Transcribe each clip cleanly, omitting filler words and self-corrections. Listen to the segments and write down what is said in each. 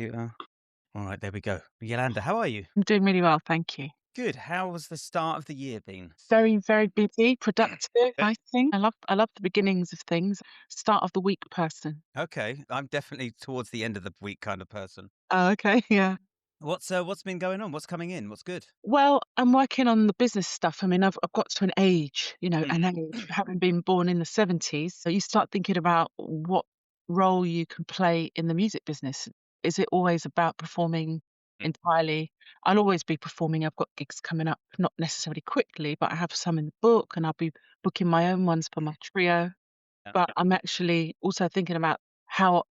You are. All right, there we go. Yolanda, how are you? I'm doing really well, thank you. Good. How was the start of the year been? Very, very busy, productive, I think. I love the beginnings of things. Start of the week person. Okay, I'm definitely towards the end of the week kind of person. Oh, okay, yeah. What's been going on? What's coming in? What's good? Well, I'm working on the business stuff. I mean, I've got to Mm. an age, having been born in the 70s. So you start thinking about what role you can play in the music business. Is it always about performing Mm. entirely? I'll always be performing. I've got gigs coming up, not necessarily quickly, but I have some in the book and I'll be booking my own ones for my trio. Yeah. But I'm actually also thinking about how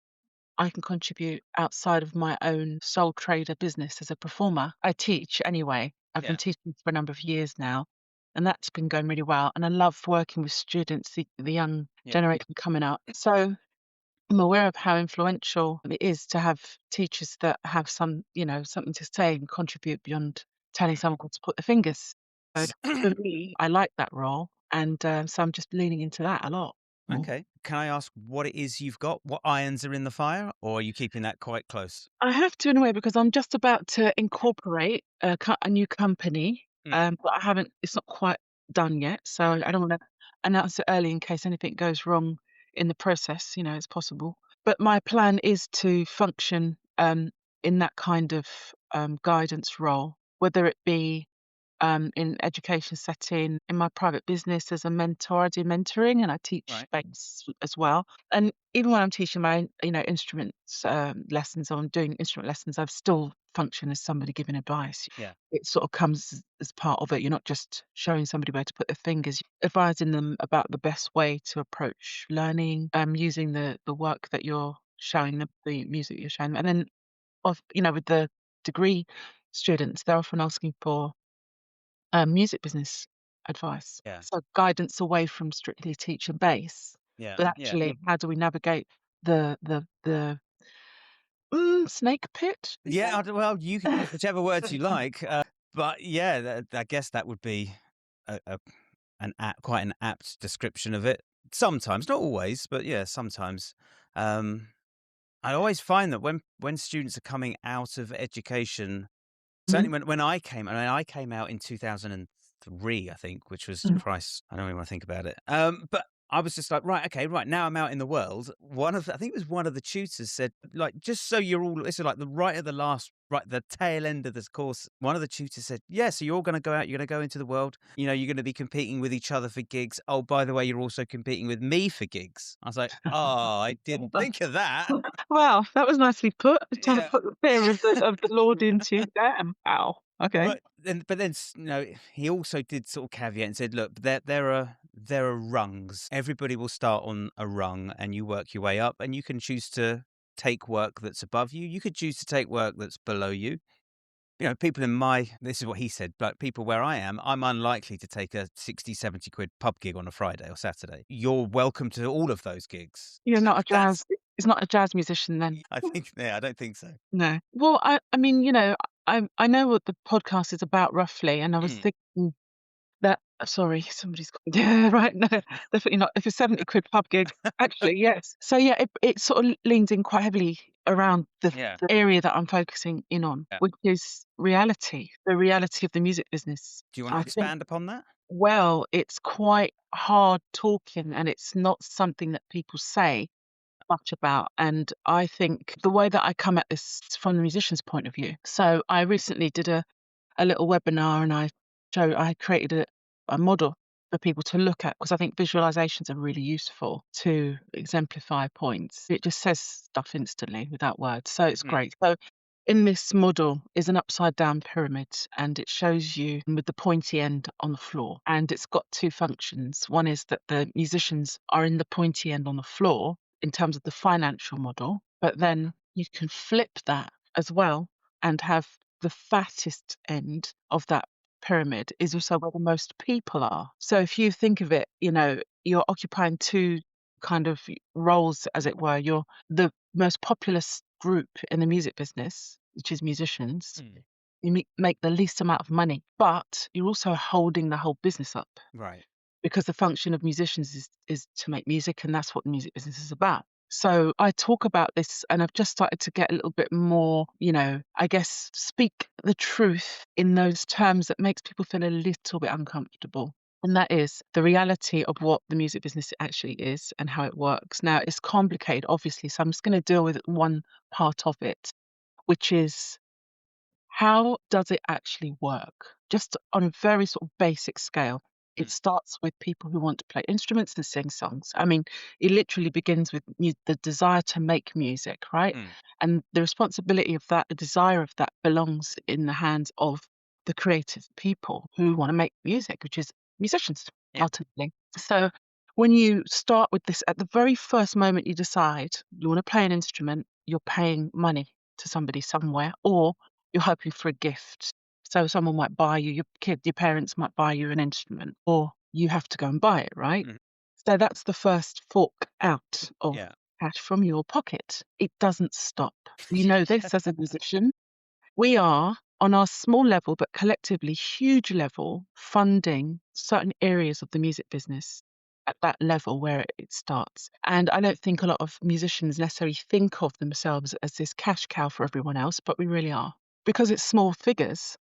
I can contribute outside of my own sole trader business as a performer. I teach anyway. I've been Yeah. teaching for a number of years now, and that's been going really well. And I love working with students, the young Yeah. generation coming up. So I'm aware of how influential it is to have teachers that have something to say and contribute beyond telling someone where to put their fingers. So for me, I like that role, and so I'm just leaning into that a lot more. Okay. Can I ask what it is you've got? What irons are in the fire, or are you keeping that quite close? I have to in a way because I'm just about to incorporate a new company, Mm. but I haven't. It's not quite done yet, so I don't want to announce it early in case anything goes wrong in the process. It's possible. But my plan is to function in that kind of guidance role, whether it be in education setting, in my private business as a mentor. I do mentoring and I teach Right. bass as well. And even when I'm teaching my, instruments lessons or I'm doing instrument lessons, I've still function as somebody giving advice. Yeah. It sort of comes as part of it. You're not just showing somebody where to put their fingers, you're advising them about the best way to approach learning, using the work that you're showing them, the music you're showing them. And then, with the degree students, they're often asking for music business advice. Yeah. So guidance away from strictly teacher base, Yeah. but Yeah. actually, how do we navigate the snake pit? Is Yeah. that? Well, you can use whichever words you like, but yeah, I guess that would be a quite an apt description of it. Sometimes, not always, but yeah, sometimes. Um, I always find that when students are coming out of education, Mhm, certainly when I came out in 2003, I think, which was mhm, Christ, I don't even want to think about it. But I was just like, right, okay, right now I'm out in the world. I think it was one of the tutors said, like, just so you're all, this is like the tail end of this course. One of the tutors said, yeah, so you're all going to go out, you're going to go into the world. You're going to be competing with each other for gigs. Oh, by the way, you're also competing with me for gigs. I was like, oh, I didn't think of that. Well, that was nicely put. Trying to Yeah. put the fear of the Lord into you. Damn. Wow. Okay. But then, he also did sort of caveat and said, "Look, there are rungs. Everybody will start on a rung, and you work your way up, and you can choose to take work that's above you. You could choose to take work that's below you. People in my this is what he said, but people where I am, I'm unlikely to take a 60, 70 quid pub gig on a Friday or Saturday. You're welcome to all of those gigs. You're not a That's, jazz. He's not a jazz musician then. I think, yeah, I don't think so. No. Well, I mean, I know what the podcast is about roughly, and I was Mm, thinking sorry, somebody's called. Yeah, right. No, definitely not. If it's 70 quid pub gig, actually, yes. So yeah, it sort of leans in quite heavily around yeah, the area that I'm focusing in on, yeah. which is reality, the reality of the music business. Do you want to I think, expand upon that? well, it's quite hard talking and it's not something that people say much about. And I think the way that I come at this from the musician's point of view. So I recently did a little webinar and I created a model for people to look at because I think visualizations are really useful to exemplify points. It just says stuff instantly without words. So it's Mm, great. So in this model is an upside down pyramid and it shows you with the pointy end on the floor. And it's got two functions. One is that the musicians are in the pointy end on the floor in terms of the financial model, but then you can flip that as well and have the fattest end of that pyramid is also where the most people are. So if you think of it, you're occupying two kind of roles, as it were. You're the most populous group in the music business, which is musicians. mm. You make the least amount of money, but you're also holding the whole business up Right. because the function of musicians is to make music, and that's what the music business is about. So I talk about this and I've just started to get a little bit more, I guess, speak the truth in those terms that makes people feel a little bit uncomfortable. And that is the reality of what the music business actually is and how it works. Now, it's complicated, obviously, so I'm just going to deal with one part of it, which is how does it actually work? Just on a very sort of basic scale. It Mm, starts with people who want to play instruments and sing songs. I mean, it literally begins with the desire to make music, right? mm, And the responsibility of that, the desire of that belongs in the hands of the creative people who want to make music, which is musicians, yeah. ultimately. So when you start with this, at the very first moment you decide you want to play an instrument, you're paying money to somebody somewhere, or you're hoping for a gift. So someone might buy you, your parents might buy you an instrument, or you have to go and buy it, right? Mm, So that's the first fork out of yeah. cash from your pocket. It doesn't stop. You know this as a musician. We are on our small level, but collectively huge level, funding certain areas of the music business at that level where it starts. And I don't think a lot of musicians necessarily think of themselves as this cash cow for everyone else, but we really are. Because it's small figures,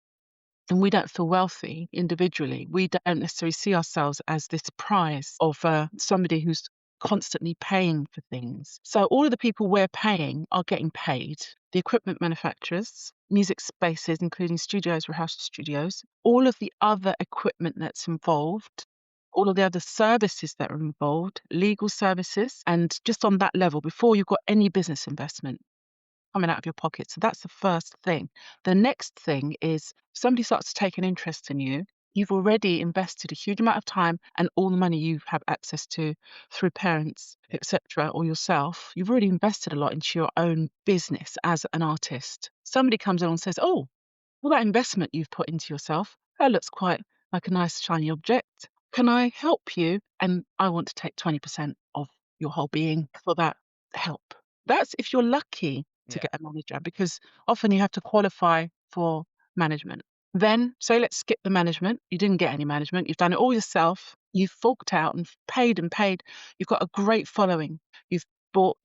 and we don't feel wealthy individually. We don't necessarily see ourselves as this prize of somebody who's constantly paying for things. So all of the people we're paying are getting paid. The equipment manufacturers, music spaces, including studios, rehearsal studios, all of the other equipment that's involved, all of the other services that are involved, legal services, and just on that level, before you've got any business investment coming out of your pocket. So that's the first thing. The next thing is somebody starts to take an interest in you. You've already invested a huge amount of time and all the money you have access to through parents, Yeah. etc., or yourself. You've already invested a lot into your own business as an artist. Somebody comes along and says, "Oh, all that investment you've put into yourself, that looks quite like a nice shiny object. Can I help you? And I want to take 20% of your whole being for that help." That's if you're lucky to Yeah. get a manager, because often you have to qualify for management. Then, say, let's skip the management. You didn't get any management. You've done it all yourself. You've forked out and paid and paid. You've got a great following. You've bought,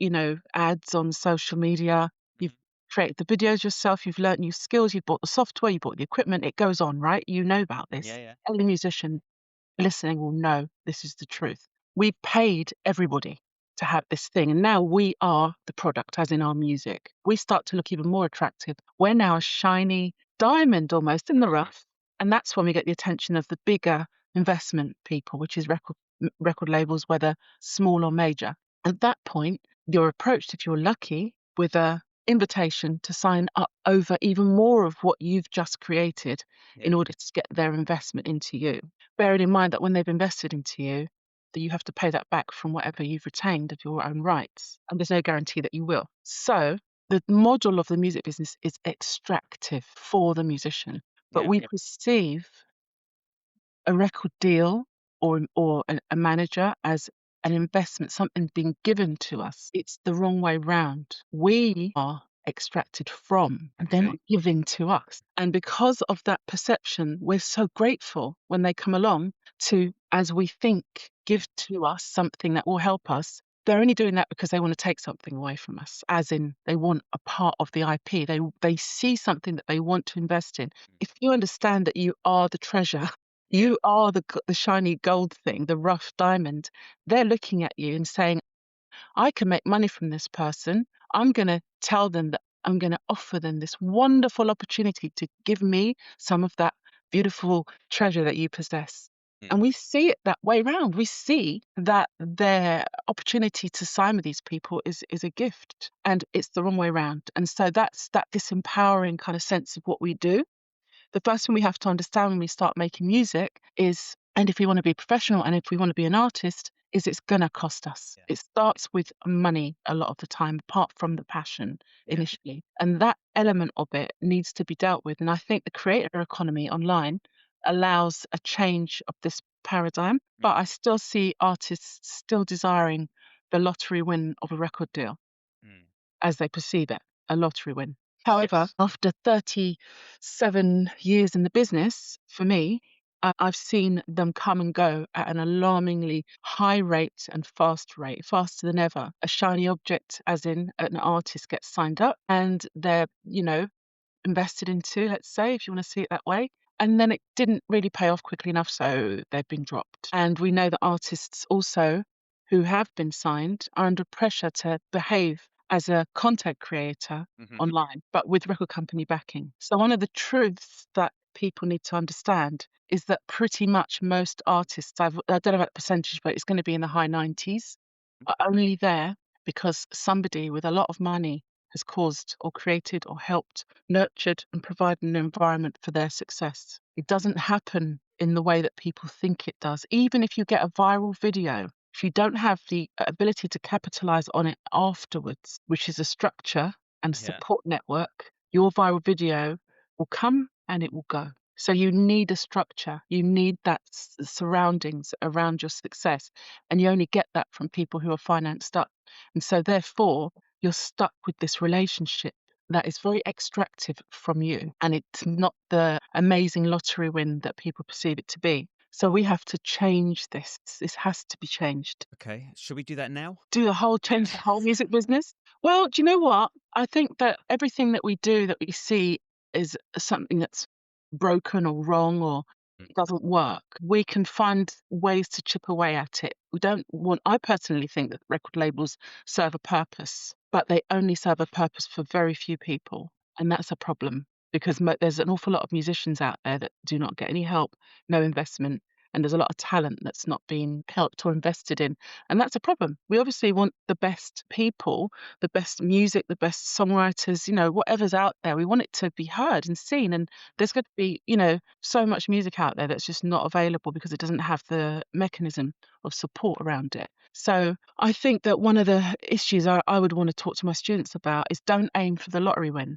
ads on social media. You've Mhm. created the videos yourself. You've learnt new skills. You've bought the software. You bought the equipment. It goes on, right? You know about Yeah, this. yeah. Every musician listening will know this is the truth. We paid everybody to have this thing, and now we are the product, as in our music. We start to look even more attractive. We're now a shiny diamond almost in the Mm, rough, and that's when we get the attention of the bigger investment people, which is record labels, whether small or major. At that point, you're approached, if you're lucky, with a invitation to sign up over even more of what you've just created yeah. in order to get their investment into you, bearing in mind that when they've invested into you, that you have to pay that back from whatever you've retained of your own rights. And there's no guarantee that you will. So the model of the music business is extractive for the musician. But Yeah. we Yeah. perceive a record deal or a manager as an investment, something being given to us. It's the wrong way round. We are extracted from, and they're not Okay. giving to us. And because of that perception, we're so grateful when they come along to, as we think, Mm, give to us something that will help us. They're only doing that because they want to take something away from us, as in they want a part of the IP. They see something that they want to invest in. mm. If you understand that you are the treasure, Yeah. you are the shiny gold thing, the rough diamond. They're looking at you and saying, I can make money from this person. I'm going to tell them that I'm going to offer them this wonderful opportunity to give me some of that beautiful treasure that you possess. Mm, And we see it that way round. We see that their opportunity to sign with these people is a gift, and it's the wrong way round. And so that's that disempowering kind of sense of what we do. The first thing we have to understand when we start making music is, and if we want to be professional and if we want to be an artist, is it's going to cost us. yeah. It starts with money a lot of the time, apart from the passion Yeah. initially. And that element of it needs to be dealt with. And I think the creator economy online allows a change of this paradigm. Mm, But I still see artists still desiring the lottery win of a record deal mm. as they perceive it, a lottery win. Yeah. However, after 37 years in the business, for me, I've seen them come and go at an alarmingly high rate and fast rate, faster than ever. A shiny object, as in an artist gets signed up and they're, invested into, let's say, if you want to see it that way. And then it didn't really pay off quickly enough, so they've been dropped. And we know that artists also who have been signed are under pressure to behave as a content creator Hmm. online, but with record company backing. So one of the truths that people need to understand is that pretty much most artists, I don't know about the percentage, but it's going to be in the high 90s, are only there because somebody with a lot of money has caused or created or helped, nurtured, and provided an environment for their success. It doesn't happen in the way that people think it does. Even if you get a viral video, if you don't have the ability to capitalize on it afterwards, which is a structure and a Yeah. support network, your viral video will come and it will go. So you need a structure. You need that surroundings around your success. And you only get that from people who are financed up. And so therefore, you're stuck with this relationship that is very extractive from you. And it's not the amazing lottery win that people perceive it to be. So we have to change this. This has to be changed. Okay. Should we do that now? Change the whole music business? Well, do you know what? I think that everything that we do, that we see, is something that's broken or wrong or Mm. doesn't work. We can find ways to chip away at it. We don't want, I personally think that record labels serve a purpose, but they only serve a purpose for very few people. And that's a problem because there's an awful lot of musicians out there that do not get any help, no investment, and there's a lot of talent that's not being helped or invested in. And that's a problem. We obviously want the best people, the best music, the best songwriters, whatever's out there. We want it to be heard and seen. And there's going to be, so much music out there that's just not available because it doesn't have the mechanism of support around it. So I think that one of the issues I would want to talk to my students about is don't aim for the lottery win.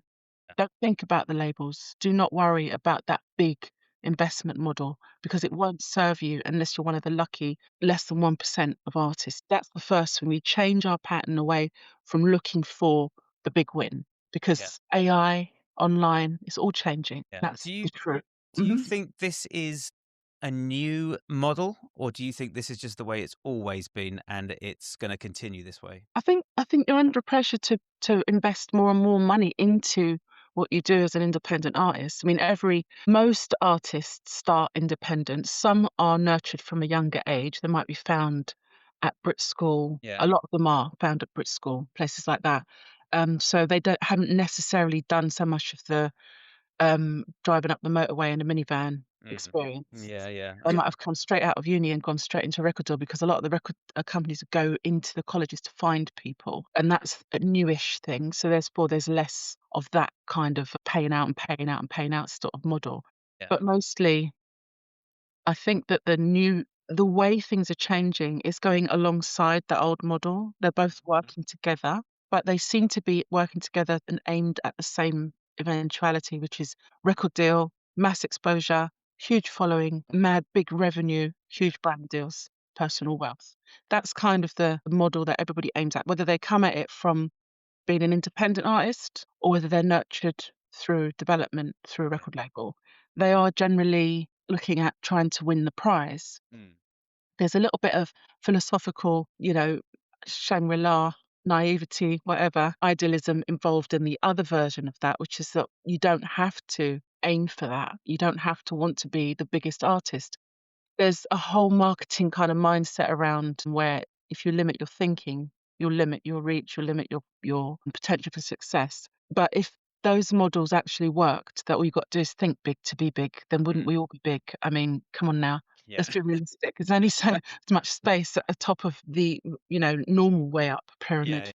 Don't think about the labels. Do not worry about that big investment model because it won't serve you unless you're one of the lucky less than 1% of artists. That's the first thing. We change our pattern away from looking for the big win Yeah. because AI, online, it's all changing. Yeah. That's the truth. Do you think this is a new model, or do you think this is just the way it's always been and it's going to continue this way? I think you're under pressure to invest more and more money into what you do as an independent artist. I mean, most artists start independent. Some are nurtured from a younger age. They might be found at Brit School. Yeah. A lot of them are found at Brit School, places like that. So they haven't necessarily done so much of the driving up the motorway in a minivan Mhm. experience. Yeah, yeah. They might have come straight out of uni and gone straight into a record deal because a lot of the record companies go into the colleges to find people, and that's a newish thing. So therefore, there's less of that kind of paying out and paying out and paying out sort of model. Yeah. But mostly, I think that the way things are changing is going alongside the old model. They're both working together, but they seem to be working together and aimed at the same eventuality, which is record deal, mass exposure, huge following, mad big revenue, huge brand deals, personal wealth. That's kind of the model that everybody aims at, whether they come at it from being an independent artist or whether they're nurtured through development through a record label. They are generally looking at trying to win the prize. Mm. There's a little bit of philosophical, Shangri-La, naivety, whatever, idealism involved in the other version of that, which is that you don't have to aim for that. You don't have to want to be the biggest artist. There's a whole marketing kind of mindset around where if you limit your thinking, you'll limit your reach, you'll limit your potential for success. But if those models actually worked, that all you got to do is think big to be big, then wouldn't Mm. we all be big? I mean, come on now. Yeah. Let's be realistic. There's only so much space at the top of the, normal way up pyramid Yeah.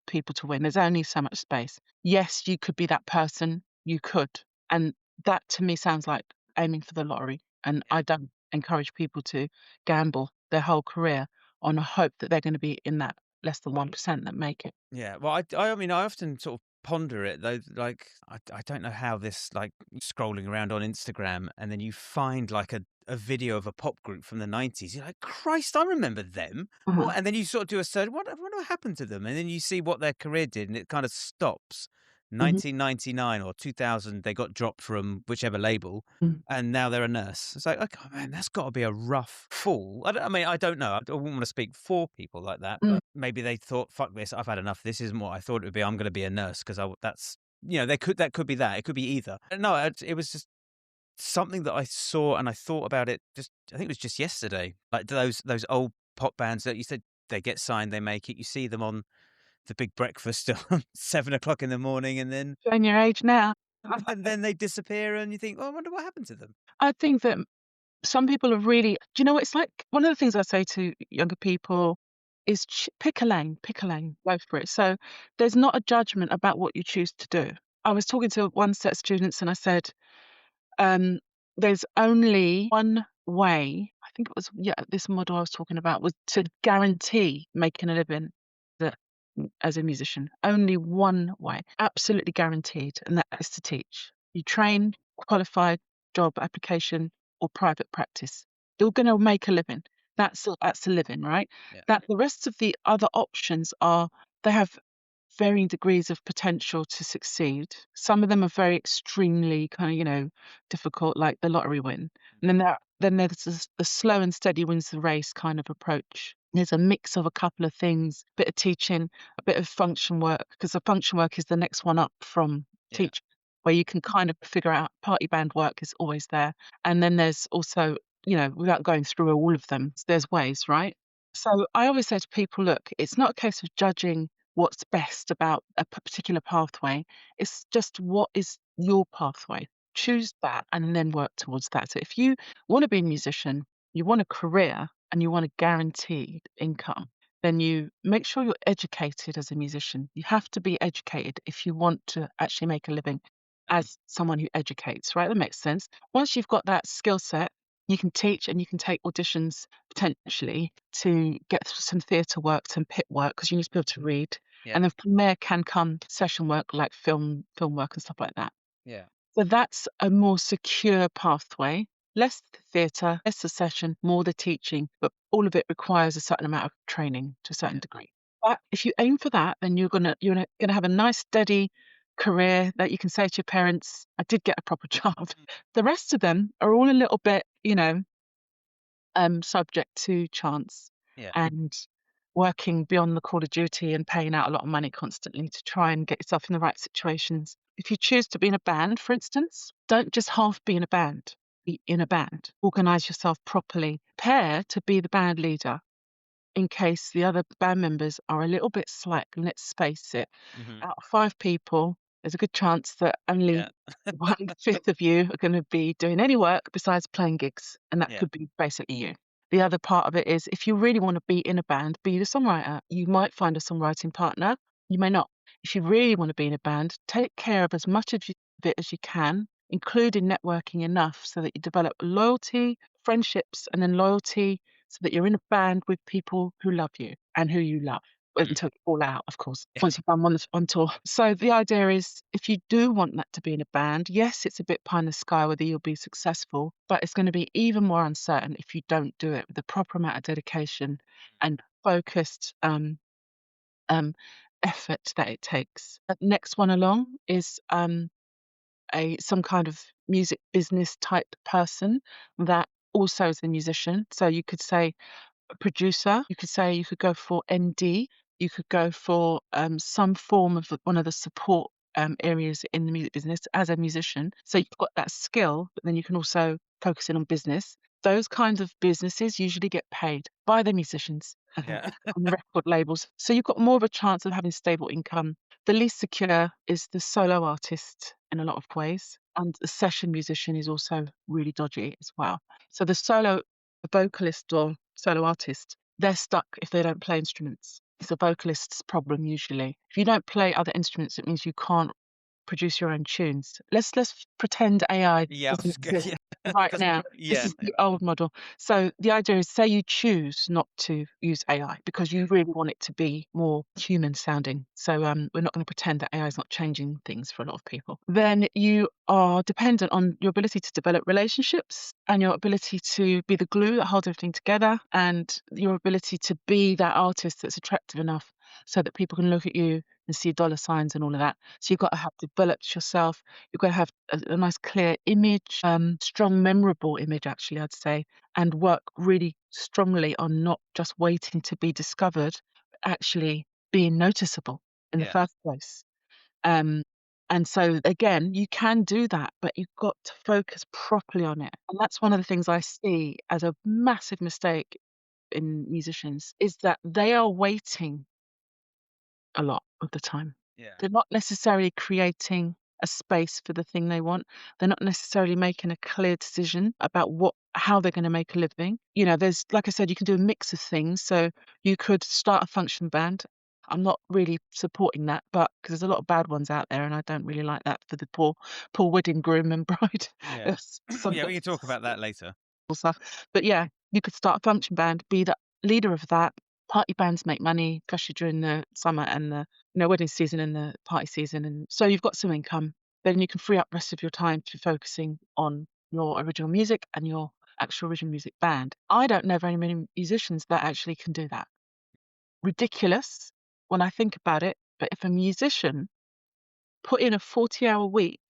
people to win. There's only so much space. Yes, you could be that person. You could. And that to me sounds like aiming for the lottery. And I don't encourage people to gamble their whole career on a hope that they're going to be in that less than 1% that make it. Yeah. Well, I mean, I often sort of ponder it though. Like, I don't know how this, like, scrolling around on Instagram and then you find like a video of a pop group from the 90s. You're like, Christ, I remember them. Mhm. And then you sort of do a search. What happened to them? And then you see what their career did, and it kind of stops. Mhm. 1999 or 2000, they got dropped from whichever label, Mm. and now they're a nurse. It's like, okay, man, that's got to be a rough fall. I mean, I don't know. I wouldn't want to speak for people like that, Mm. but maybe they thought, "Fuck this, I've had enough. This isn't what I thought it would be. I'm going to be a nurse because that's they could that could be that. It could be either." No, it was just something that I saw and I thought about it. Just I think it was just yesterday. Like those old pop bands that you said they get signed, they make it. You see them on the big breakfast at 7 o'clock in the morning, and then Showing your age now. and then they disappear, and you think, "Oh, I wonder what happened to them." I think that some people are really, do you know what it's like? One of the things I say to younger people is pick a lane, go for it. So there's not a judgment about what you choose to do. I was talking to one set of students and I said, um, there's only one way. I think it was, yeah, this model I was talking about was to guarantee making a living that, as a musician. Only one way, absolutely guaranteed, and that is to teach. You train, qualified, job application, or private practice. You're going to make a living. That's a living, right? Yeah, That the rest of the other options are, they have varying degrees of potential to succeed. Some of them are very extremely kind of, difficult, like the lottery win. And then there's the slow and steady wins the race kind of approach. There's a mix of a couple of things, a bit of teaching, a bit of function work, because the function work is the next one up from yeah, teaching, where you can kind of figure out party band work is always there. And then there's also, without going through all of them, there's ways, right? So I always say to people, look, it's not a case of judging what's best about a particular pathway. It's just what is your pathway. Choose that and then work towards that. So if you want to be a musician, you want a career and you want a guaranteed income, then you make sure you're educated as a musician. You have to be educated if you want to actually make a living as someone who educates, right? That makes sense. Once you've got that skill set, you can teach and you can take auditions potentially to get some theatre work, some pit work, because you need to be able to read. yeah, And then from there can come session work like film work and stuff like that. yeah, So that's a more secure pathway. Less the theatre, less the session, more the teaching, but all of it requires a certain amount of training to a certain yeah, degree. But if you aim for that, then you're gonna have a nice steady career that you can say to your parents, "I did get a proper job." The rest of them are all a little bit, subject to chance yeah, and working beyond the call of duty and paying out a lot of money constantly to try and get yourself in the right situations. If you choose to be in a band, for instance, don't just half be in a band. Be in a band. Organize yourself properly. Prepare to be the band leader in case the other band members are a little bit slack. And let's face it, hmm out of 5 people, there's a good chance that only yeah, 1/5 of you are going to be doing any work besides playing gigs, and that yeah, could be basically you. The other part of it is if you really want to be in a band, be the songwriter. You might find a songwriting partner, you may not. If you really want to be in a band, take care of as much of it as you can, including networking enough so that you develop loyalty, friendships, and then loyalty so that you're in a band with people who love you and who you love mm, until you fall out, of course, yeah, once you've gone on tour. So the idea is if you do want that to be in a band, yes, it's a bit pie in the sky whether you'll be successful, but it's going to be even more uncertain if you don't do it with the proper amount of dedication and focused um, effort that it takes. The next one along is a some kind of music business type person that also is a musician. So you could say producer. You could say you could go for ND. You could go for some form of one of the support areas in the music business as a musician. So you've got that skill, but then you can also focus in on business. Those kinds of businesses usually get paid by the musicians yeah, on the record labels. So you've got more of a chance of having stable income. The least secure is the solo artist in a lot of ways. And the session musician is also really dodgy as well. So the vocalist or solo artist, they're stuck if they don't play instruments. It's a vocalist's problem usually. If you don't play other instruments, it means you can't produce your own tunes. Let's pretend AI yeah. I doesn't was good. exist Yeah, right doesn't. now. This Yeah, is the old model. So the idea is, say you choose not to use AI because you really want it to be more human sounding. So we're not going to pretend that AI is not changing things for a lot of people. Then you are dependent on your ability to develop relationships and your ability to be the glue that holds everything together and your ability to be that artist that's attractive enough so that people can look at you and see dollar signs and all of that. So you've got to have developed yourself. You've got to have a nice, clear image, strong, memorable image, actually, I'd say, and work really strongly on not just waiting to be discovered, but actually being noticeable in the Yeah. first place. Um, and so again, you can do that, but you've got to focus properly on it. And that's one of the things I see as a massive mistake in musicians is that they are waiting a lot of the time. Yeah. They're not necessarily creating a space for the thing they want. They're not necessarily making a clear decision about how they're going to make a living. You know, there's, like I said, you can do a mix of things. So you could start a function band. I'm not really supporting that, but because there's a lot of bad ones out there, and I don't really like that for the poor wedding groom and bride. Yeah. There's some Yeah, we can talk about that later. stuff. But yeah, you could start a function band, be the leader of that. Party bands make money, especially during the summer and the wedding season and the party season, and so you've got some income. Then you can free up the rest of your time to focusing on your original music and your actual original music band. I don't know very many musicians that actually can do that. Ridiculous when I think about it, but if a musician put in a 40-hour week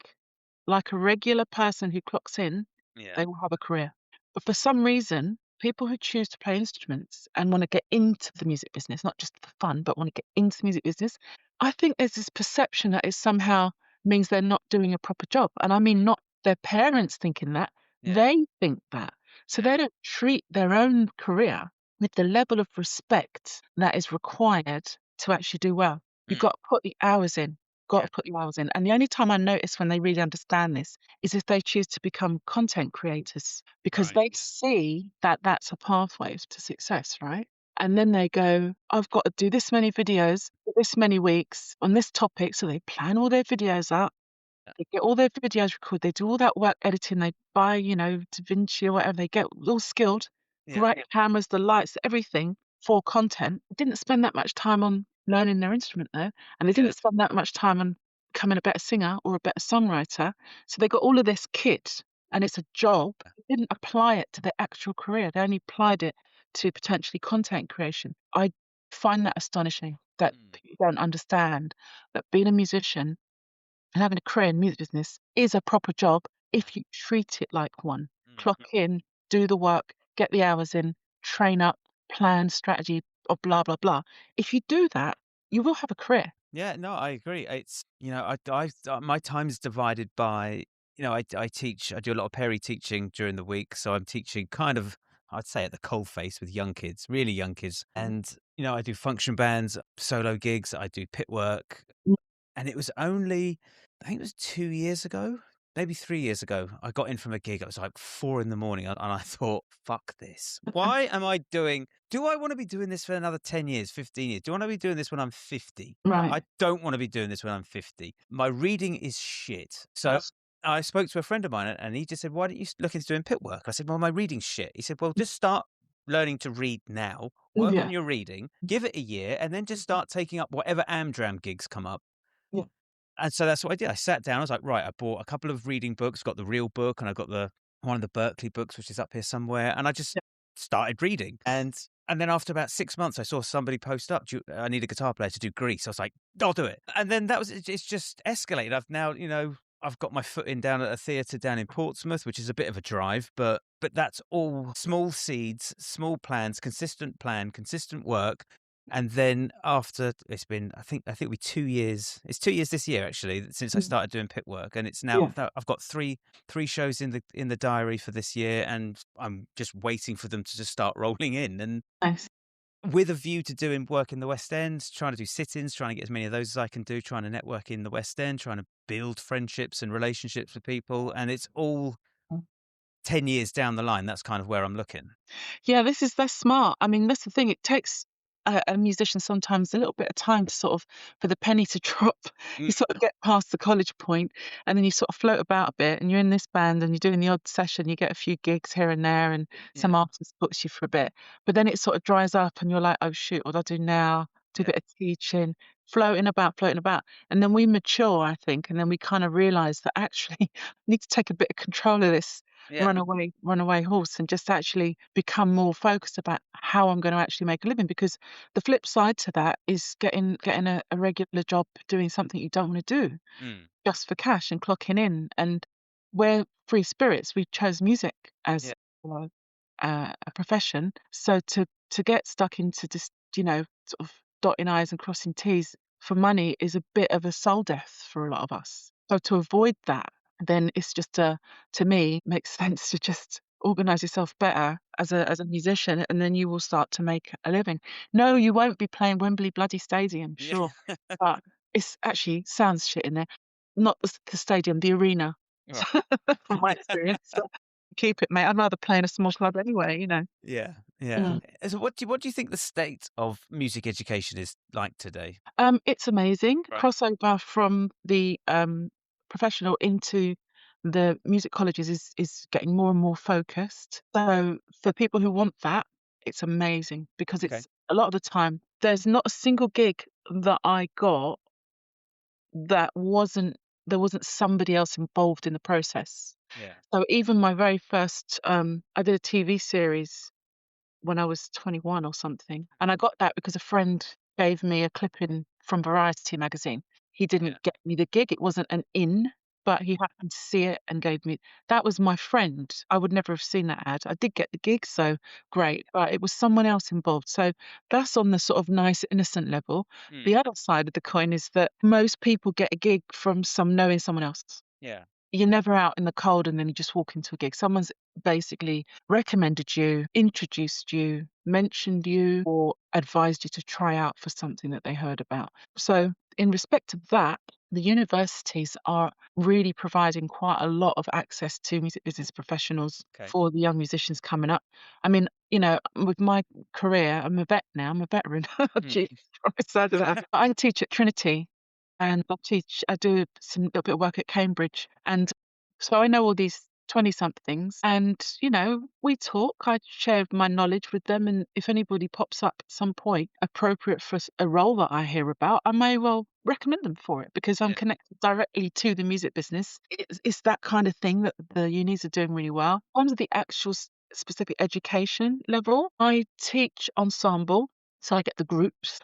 like a regular person who clocks in, Yeah. they will have a career. But for some reason, people who choose to play instruments and want to get into the music business, not just for fun, but want to get into the music business, I think there's this perception that it somehow means they're not doing a proper job. And I mean, not their parents thinking that, Yeah. they think that. So Yeah. they don't treat their own career with the level of respect that is required to actually do well. You've Mm. got to put the hours in. Got Yeah. to put the hours in. And the only time I notice when they really understand this is if they choose to become content creators because Right. they see that that's a pathway to success, right? And then they go, I've got to do this many videos, for this many weeks on this topic. So they plan all their videos out. They get all their videos recorded. They do all that work editing. They buy, Da Vinci or whatever. They get all skilled, Yeah. right cameras, the lights, everything for content. They didn't spend that much time on learning their instrument though, and they Yeah. didn't spend that much time on becoming a better singer or a better songwriter. So they got all of this kit, and it's a job. They didn't apply it to their actual career. They only applied it to potentially content creation. I find that astonishing that Mm. people don't understand that being a musician and having a career in the music business is a proper job if you treat it like one. Mm. Clock in, do the work, get the hours in, train up, plan, strategy, or blah, blah, blah. If you do that, you will have a career. Yeah, no, I agree. It's, my time's divided by, I teach, I do a lot of peri teaching during the week. So I'm teaching kind of, I'd say at the cold face with young kids, really young kids. And, I do function bands, solo gigs, I do pit work. Mm. And it was only, I think it was 2 years ago, maybe 3 years ago, I got in from a gig. It was like 4 in the morning. And I thought, fuck this. Why am I do I want to be doing this for another 10 years, 15 years? Do I want to be doing this when I'm 50? I Right. don't want to be doing this when I'm 50. My reading is shit. So I spoke to a friend of mine and he just said, why don't you look into doing pit work? I said, well, my reading's shit. He said, well, just start learning to read now, work Yeah. on your reading, give it a year, and then just start taking up whatever Amdram gigs come up. Yeah. And so that's what I did. I sat down. I was like, right, I bought a couple of reading books, got the real book, and I got one of the Berkeley books, which is up here somewhere. And I just Yeah. started reading. And then after about 6 months, I saw somebody post up, I need a guitar player to do Grease. I was like, I'll do it. And then it's just escalated. I've now, I've got my foot in down at a theatre down in Portsmouth, which is a bit of a drive, but that's all small seeds, small plans, consistent plan, consistent work. And then after it's been, I think we 2 years. It's 2 years this year actually since I started doing pit work, and it's now Yeah. I've got three shows in the diary for this year, and I'm just waiting for them to just start rolling in, and Nice. with a view to doing work in the West End, trying to do sit-ins, trying to get as many of those as I can do, trying to network in the West End, trying to build friendships and relationships with people, and it's all 10 years down the line. That's kind of where I'm looking. Yeah, that's smart. I mean, that's the thing. It takes a musician sometimes a little bit of time to sort of for the penny to drop. You Mm. sort of get past the college point, and then you sort of float about a bit, and you're in this band, and you're doing the odd session. You get a few gigs here and there, and some Yeah, artist books you for a bit. But then it sort of dries up, and you're like, oh shoot, what do I do now? Do a yeah, bit of teaching, floating about. And then we mature, I think, and then we kind of realize that actually I need to take a bit of control of this Yeah. runaway horse and just actually become more focused about how I'm going to actually make a living. Because the flip side to that is getting a regular job doing something you don't want to do Mm. just for cash and clocking in. And we're free spirits. We chose music Yeah. as you know, a profession. So to get stuck into just sort of dotting i's and crossing t's for money is a bit of a soul death for a lot of us. So to avoid that, then it's just to me makes sense to just organize yourself better as a musician, and then you will start to make a living. No, you won't be playing Wembley bloody Stadium, Yeah. sure, but it's actually sounds shit in there. Not the stadium, the arena. Right. From my experience. So keep it, mate. I'd rather play in a small club anyway. Yeah, yeah. Mm. So what do you think the state of music education is like today? It's amazing. Right. Crossover from the professional into the music colleges is getting more and more focused. So for people who want that, it's amazing because Okay. it's a lot of the time there's not a single gig that I got that wasn't somebody else involved in the process. Yeah. So even my very first, I did a TV series when I was 21 or something, and I got that because a friend gave me a clipping from Variety magazine. He Yeah. didn't get me the gig; it wasn't an in, but he happened to see it and gave me. That was my friend. I would never have seen that ad. I did get the gig, so great, but it was someone else involved. So that's on the sort of nice, innocent level. Mm. The other side of the coin is that most people get a gig from knowing someone else. Yeah. You're never out in the cold and then you just walk into a gig. Someone's basically recommended you, introduced you, mentioned you, or advised you to try out for something that they heard about. So, in respect of that, the universities are really providing quite a lot of access to music business professionals Okay. for the young musicians coming up. I mean, with my career, I'm a vet now, I'm a veteran. Mm. Gee, from the side of that. I teach at Trinity and I do some little bit of work at Cambridge. And so I know all these 20 somethings and, we talk, I share my knowledge with them. And if anybody pops up at some point appropriate for a role that I hear about, I may well recommend them for it because I'm Yeah. connected directly to the music business. It's that kind of thing that the unis are doing really well. In terms of the actual specific education level, I teach ensemble. So I get the groups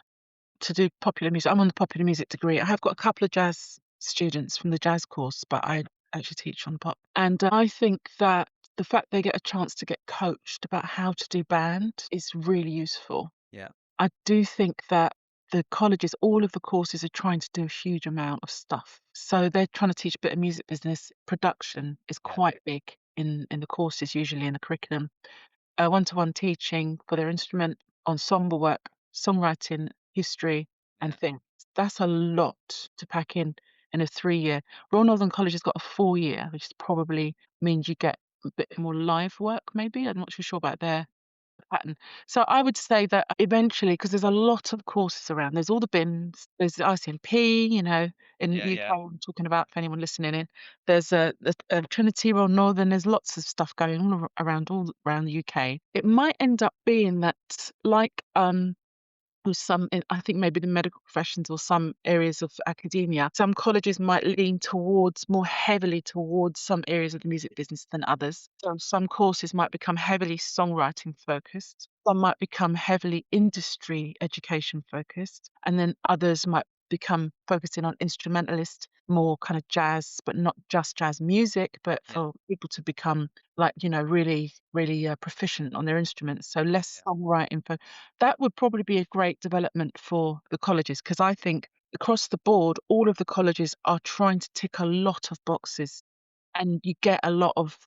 to do popular music. I'm on the popular music degree. I have got a couple of jazz students from the jazz course, but I actually teach on pop. And I think that the fact they get a chance to get coached about how to do band is really useful. Yeah. I do think that the colleges, all of the courses are trying to do a huge amount of stuff. So they're trying to teach a bit of music business. Production is Yeah. quite big in the courses, usually in the curriculum, one-to-one teaching for their instrument, ensemble work, songwriting, history, and Yeah. things. That's a lot to pack in a 3 year. Royal Northern College has got a 4 year, which probably means you get a bit more live work, maybe. I'm not too sure about their pattern. So I would say that eventually, because there's a lot of courses around, there's all the BIMs, there's the ICMP, in Yeah. UK, Yeah. I'm talking about for anyone listening in. There's a Trinity Royal Northern, there's lots of stuff going on all around the UK. It might end up being that, like, with I think maybe the medical professions or some areas of academia, some colleges might lean more heavily towards some areas of the music business than others. So some courses might become heavily songwriting focused, some might become heavily industry education focused, and then others might become focusing on instrumentalist, more kind of jazz, but not just jazz music, but Yeah. for people to become like, really, really proficient on their instruments. So less Yeah. songwriting that would probably be a great development for the colleges because I think across the board, all of the colleges are trying to tick a lot of boxes and you get a lot of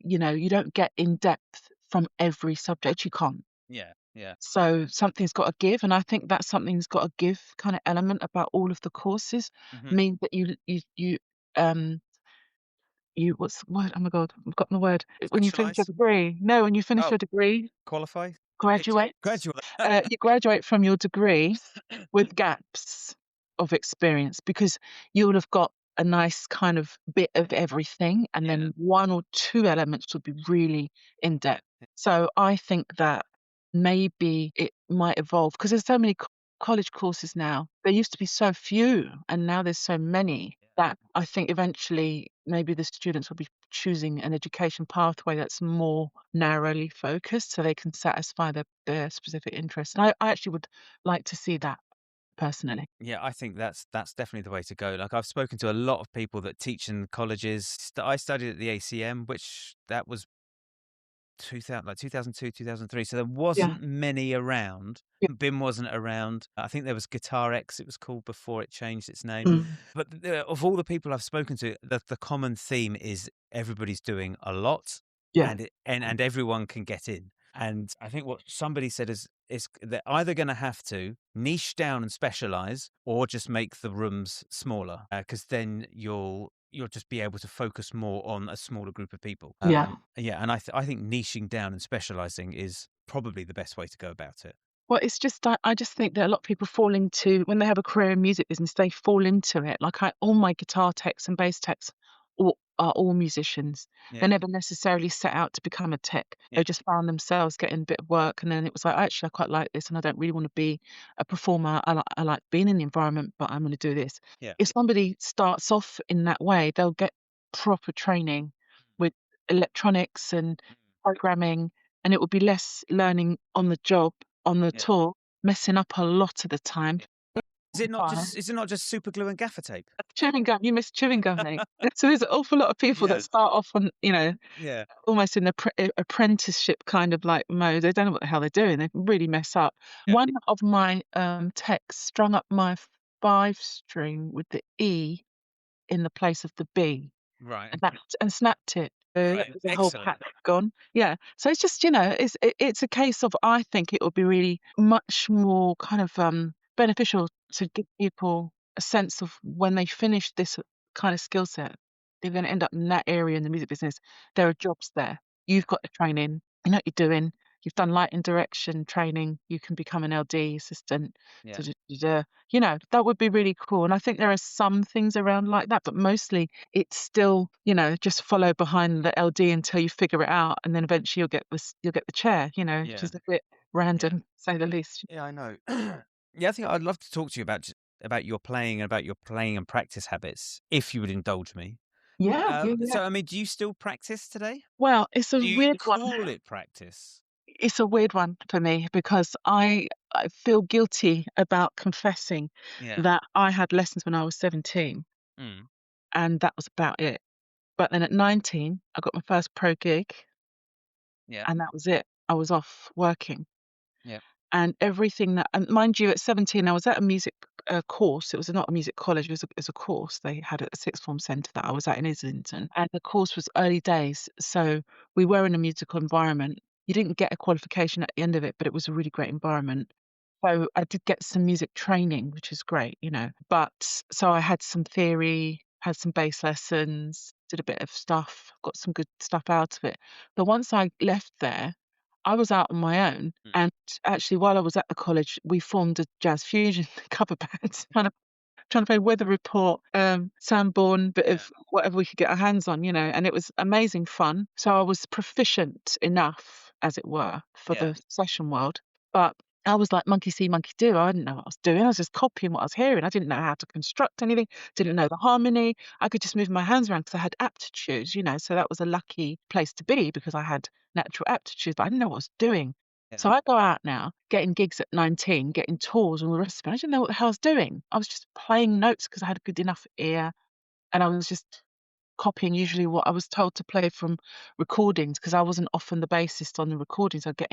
you don't get in depth from every subject. You can't. Yeah. Yeah. So something's got to give. And I think that something's got to give kind of element about all of the courses Hmm. means that um, what's the word? Oh my God, I've forgotten the word. When you finish your Specialize. degree. No, when you finish Oh, your degree, qualify. graduate. Graduate. You graduate from your degree with gaps of experience because you would have got a nice kind of bit of everything, and Yeah. then one or two elements would be really in Yeah. depth. So I think that maybe it might evolve because there's so many. college courses now, there used to be so few, and now there's so many that I think eventually maybe the students will be choosing an education pathway that's more narrowly focused so they can satisfy their specific interests. And I actually would like to see that personally. Yeah, I think that's definitely the way to go. Like I've spoken to a lot of people that teach in colleges. I studied at the ACM, which that was 2000, like 2002, 2003. So there Yeah. wasn't many around. Yeah. BIM wasn't around. I think there was Guitar X, it was called before it changed its name. Mm. But of all the people I've spoken to, the common theme is everybody's doing a lot, Yeah. and everyone can get in. And I think what somebody said is they're either going to have to niche down and specialize, or just make the rooms smaller, because then you'll just be able to focus more on a smaller group of people. Yeah. Yeah, and I think niching down and specializing is probably the best way to go about it. Well, it's just I just think that a lot of people fall into when they have a career in music business, they fall into it. Like all my guitar techs and bass techs are all musicians. Yeah, They never necessarily set out to become a tech. yeah, They just found themselves getting a bit of work, and then it was like, actually, I quite like this, and I don't really want to be a performer. I like being in the environment, but I'm going to do this. yeah, If somebody starts off in that way, they'll get proper training with electronics and mm, programming, and it will be less learning on the job on the yeah, tour, messing up a lot of the time. yeah. Fine. Is it not just super glue and gaffer tape? Chewing gum, you miss chewing gum, mate. So there's an awful lot of people that Yes. start off on, Yeah, almost in the apprenticeship kind of like mode. They don't know what the hell they're doing. They really mess up. yeah. One of my techs strung up my 5 string with the E in the place of the B. Right. And snapped it. Right. The whole Excellent. pack gone. Yeah. So it's just, it's a case of I think it would be really much more kind of beneficial to give people a sense of when they finish this kind of skill set, they're going to end up in that area in the music business. There are jobs there. You've got the training. You know what you're doing. You've done lighting direction training. You can become an LD assistant. Yeah. Da, da, da, da. That would be really cool. And I think there are some things around like that, but mostly it's still, just follow behind the LD until you figure it out, and then eventually you'll get the chair, which Yeah. is a bit random, to say the least. Yeah, I know. Yeah, I think I'd love to talk to you about your playing and about your playing and practice habits, if you would indulge me. Yeah, yeah, yeah. So, I mean, do you still practice today? Well, it's a Do you weird one. call it practice? It's a weird one for me because I feel guilty about confessing Yeah. that I had lessons when I was 17, Mm. and that was about it. But then at 19, I got my first pro gig, Yeah. and that was it. I was off working. Yeah. And everything that, and mind you, at 17, I was at a music course. It was not a music college, it was a course. They had a sixth form centre that I was at in Islington. And the course was early days. So we were in a musical environment. You didn't get a qualification at the end of it, but it was a really great environment. So I did get some music training, which is great. But so I had some theory, had some bass lessons, did a bit of stuff, got some good stuff out of it. But once I left there, I was out on my own. Mm. And actually, while I was at the college, we formed a jazz fusion cover band, trying to play Weather Report, Sanborn, bit Yeah. of whatever we could get our hands on, and it was amazing fun. So I was proficient enough, as it were, for Yeah. the session world. But I was like monkey see, monkey do. I didn't know what I was doing. I was just copying what I was hearing. I didn't know how to construct anything, didn't know the harmony. I could just move my hands around because I had aptitudes. So that was a lucky place to be because I had natural aptitudes, but I didn't know what I was doing. Yeah. So I go out now, getting gigs at 19, getting tours and all the rest of it. I didn't know what the hell I was doing. I was just playing notes because I had a good enough ear, and I was just copying usually what I was told to play from recordings because I wasn't often the bassist on the recordings. I'd get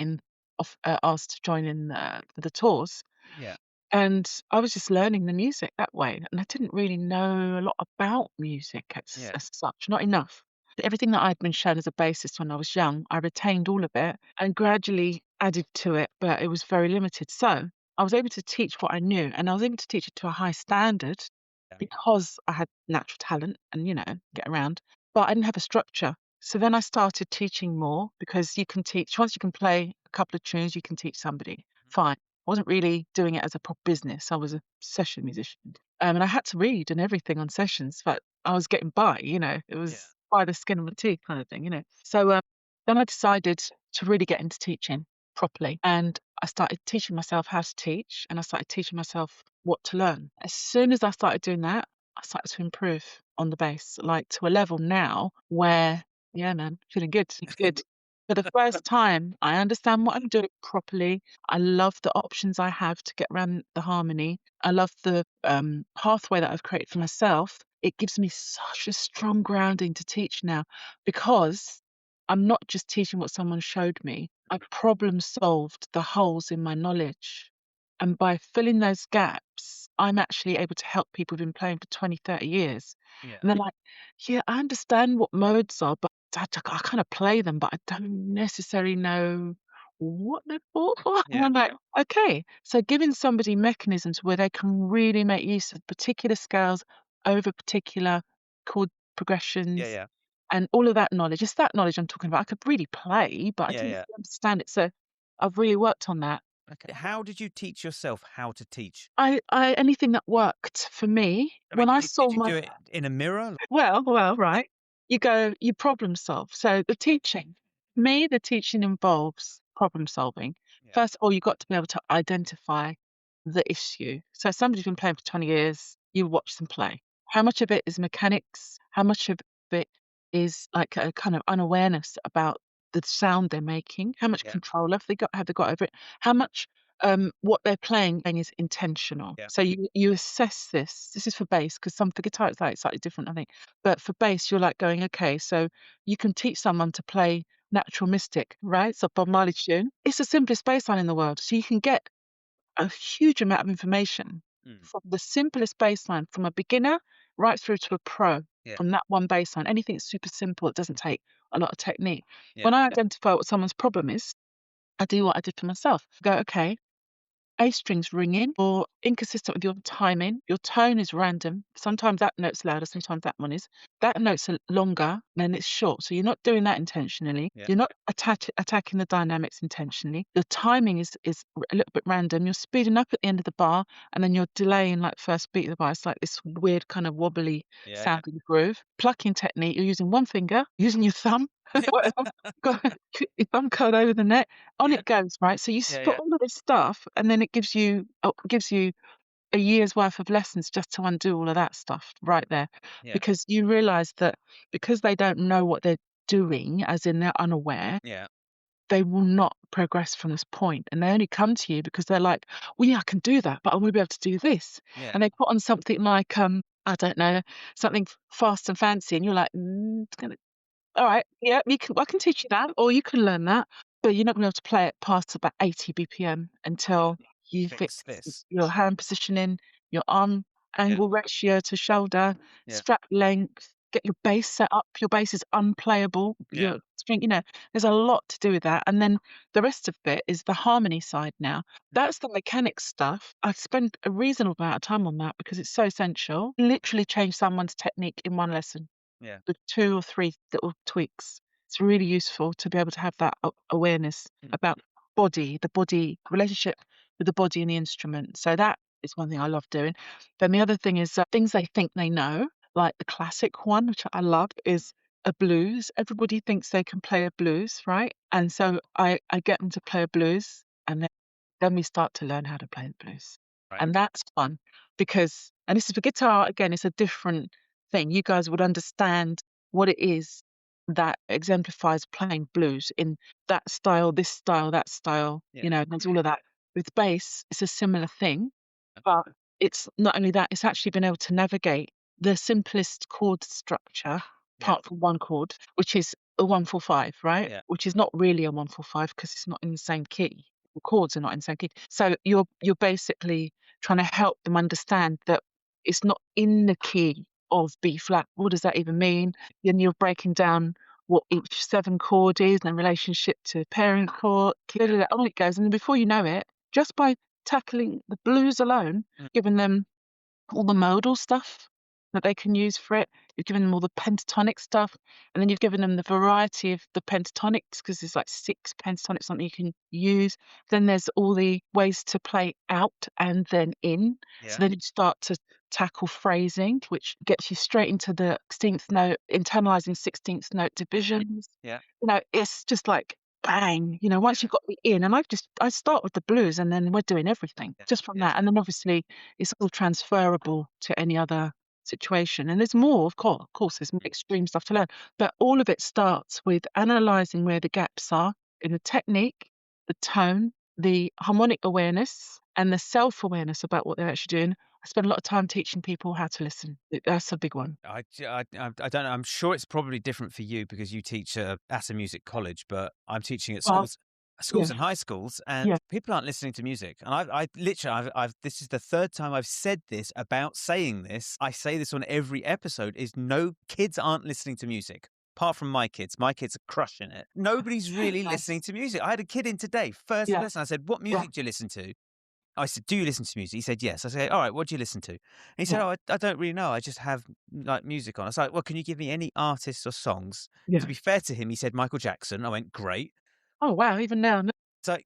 asked to join in the tours, Yeah. and I was just learning the music that way. And I didn't really know a lot about music Yeah. as such, not enough. Everything that I'd been shown as a bassist when I was young, I retained all of it and gradually added to it, but it was very limited. So I was able to teach what I knew, and I was able to teach it to a high standard Yeah. because I had natural talent and, get around, but I didn't have a structure. So then I started teaching more because you can teach, once you can play a couple of tunes, you can teach somebody. Fine. I wasn't really doing it as a proper business. I was a session musician. And I had to read and everything on sessions, but I was getting by. It Yeah. was by the skin of my teeth kind of thing. So then I decided to really get into teaching properly. And I started teaching myself how to teach, and I started teaching myself what to learn. As soon as I started doing that, I started to improve on the bass, like to a level now where, yeah, man, feeling good, good. For the first time, I understand what I'm doing properly. I love the options I have to get around the harmony. I love the pathway that I've created for myself. It gives me such a strong grounding to teach now because I'm not just teaching what someone showed me. I've problem solved the holes in my knowledge. And by filling those gaps, I'm actually able to help people who've been playing for 20, 30 years. Yeah. And they're like, yeah, I understand what modes are, but I kind of play them, but I don't necessarily know what they're for. And Yeah. I'm like, okay. So giving somebody mechanisms where they can really make use of particular scales over particular chord Yeah. progressions Yeah. and all of that knowledge. It's that knowledge I'm talking about. I could really play, but I Yeah. didn't Yeah. understand it. So I've really worked on that. Okay. How did you teach yourself how to teach? I anything that worked for me I mean, when I did saw you my do it in a mirror? right. You problem solve. So the teaching, me, the teaching involves problem solving. Yeah. First of all, you've got to be able to identify the issue. So somebody's been playing for 20 years, you watch them play. How much of it is mechanics? How much of it is like a kind of unawareness about the sound they're making? How much Yeah. control have they got over it? How much what they're playing is intentional. Yeah. So you assess this. This is for bass because some for guitar it's like slightly different, I think. But for bass, you're like going, okay, so you can teach someone to play Natural Mystic, right? So Bob Marley tune. It's the simplest bass line in the world. So you can get a huge amount of information Mm. from the simplest bass line from a beginner right through to a pro Yeah. from that one bass line. Anything that's super simple, it doesn't take a lot of technique. Yeah. When I identify what someone's problem is, I do what I did for myself. Go, okay, a string's ringing or inconsistent with your timing. Your tone is random. Sometimes that note's louder, sometimes that one is. That note's longer, then it's short. So you're not doing that intentionally. Yeah. You're not attacking the dynamics intentionally. The timing is a little bit random. You're speeding up at the end of the bar and then you're delaying like first beat of the bar. It's like this weird kind of wobbly Yeah. sounding groove. Plucking technique, you're using one finger, using your thumb, whatever. Got your thumb curled over the neck on Yeah. it goes, right? So you Yeah. put Yeah. all of this stuff, and then it gives you a year's worth of lessons just to undo all of that stuff right there, Yeah. because you realise that because they don't know what they're doing, as in they're unaware, Yeah. they will not progress from this point, and they only come to you because they're like, "Well, yeah, I can do that, but I want to be able to do this," Yeah. and they put on something like I don't know, something fast and fancy, and you're like, it's gonna all right, yeah, I can teach you that, or you can learn that, but you're not gonna be able to play it past about 80 BPM until you fix Fix this. your hand positioning, your arm Yeah. angle ratio to shoulder, Yeah. strap length, get your bass set up. Your bass is unplayable. Yeah. Your string, there's a lot to do with that. And then the rest of it is the harmony side now. That's the mechanics stuff. I spend a reasonable amount of time on that because it's so essential. Literally change someone's technique in one lesson Yeah. with 2 or 3 little tweaks. It's really useful to be able to have that awareness Mm. about the body relationship with the body and the instrument. So that is one thing I love doing. Then the other thing is things they think they know, like the classic one, which I love, is a blues. Everybody thinks they can play a blues, right? And so I get them to play a blues, and then we start to learn how to play the blues. Right. And that's fun because, and this is for guitar, again, it's a different thing. You guys would understand what it is that exemplifies playing blues in that style, this style, that style, Yeah. there's all of that. With bass, it's a similar thing, but it's not only that, it's actually been able to navigate the simplest chord structure, Yeah. apart from one chord, which is a 1-4-5, right? Yeah. Which is not really a 1-4-5 because it's not in the same key. The chords are not in the same key. So you're basically trying to help them understand that it's not in the key of B flat. What does that even mean? Then you're breaking down what each 7 chord is and in relationship to parent chord, on it goes. And then before you know it, just by tackling the blues alone, Mm. giving them all the modal stuff that they can use for it. You've given them all the pentatonic stuff, and then you've given them the variety of the pentatonics because there's like 6 pentatonics something you can use. Then there's all the ways to play out and then in. So Yeah. then you start to tackle phrasing, which gets you straight into the 16th note, internalizing 16th note divisions. Yeah. It's just like bang, once you've got the in, and I start with the blues and then we're doing everything Yeah, just from yeah. that. And then obviously it's all transferable to any other situation. And there's more, of course, there's more extreme stuff to learn. But all of it starts with analysing where the gaps are in the technique, the tone, the harmonic awareness, and the self-awareness about what they're actually doing. I spend a lot of time teaching people how to listen. That's a big one. I don't know. I'm sure it's probably different for you because you teach at a music college, but I'm teaching at Well, schools yeah, and high schools, and yeah, people aren't listening to music. And I literally, this is the third time I've said this about saying this. I say this on every episode: is no kids aren't listening to music. Apart from my kids. My kids are crushing it. Nobody's really listening nice. to music. I had a kid in today, first Yeah, lesson. I said, "What yeah, music do you listen to?" I said, "Do you listen to music?" He said, "Yes." I said, "All right, what do you listen to?" And he said, yeah, "Oh, I don't really know. I just have like music on." I was like, "Well, can you give me any artists or songs?" To yeah. be fair to him, he said Michael Jackson. I went, "Great." Oh wow, even now, no, So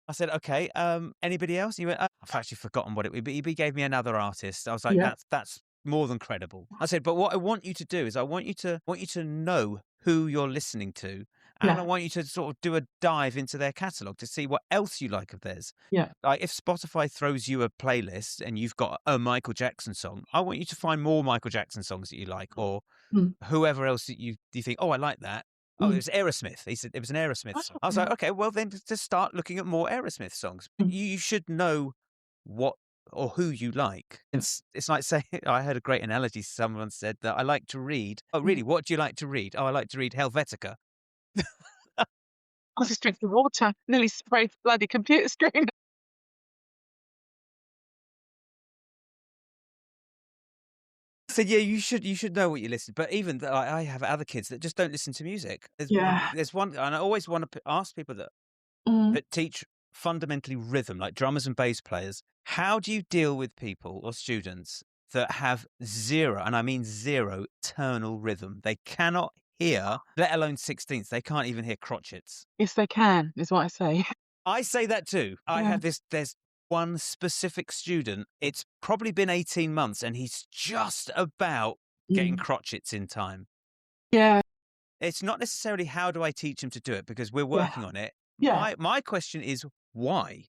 I said, "Okay, anybody else?" He went, "I've actually forgotten what it was," but he gave me another artist. I was like, yeah, "That's more than credible." I said, "But what I want you to do is I want you to know who you're listening to, and I yeah, want you to sort of do a dive into their catalog to see what else you like of theirs." yeah, Like, if Spotify throws you a playlist and you've got a Michael Jackson song, I want you to find more Michael Jackson songs that you like, or mm, whoever else that you think, "Oh, I like that." Oh, it mm. was Aerosmith. He said it was an Aerosmith Oh, song. I was yeah, like, "Okay, well then just start looking at more Aerosmith songs." mm, You should know what or who you like. yeah, It's like saying I heard a great analogy. Someone said that I like to read. "Oh, mm. really? What do you like to read?" "Oh, I like to read Helvetica." I was just drinking water, nearly sprayed the bloody computer screen. I said, "Yeah, you should know what you listen." But even though I have other kids that just don't listen to music. Yeah. There's one, and I always want to ask people Mm. that teach fundamentally rhythm, like drummers and bass players. How do you deal with people or students that have zero, and I mean zero, tonal rhythm? They cannot hear, let alone sixteenths. They can't even hear crotchets. Yes, they can, is what I say. I say that too. I Yeah. have this. There's one specific student. It's probably been 18 months, and he's just about getting Mm. crotchets in time. Yeah, It's not necessarily how do I teach him to do it because we're yeah, working on it. yeah. My question is why?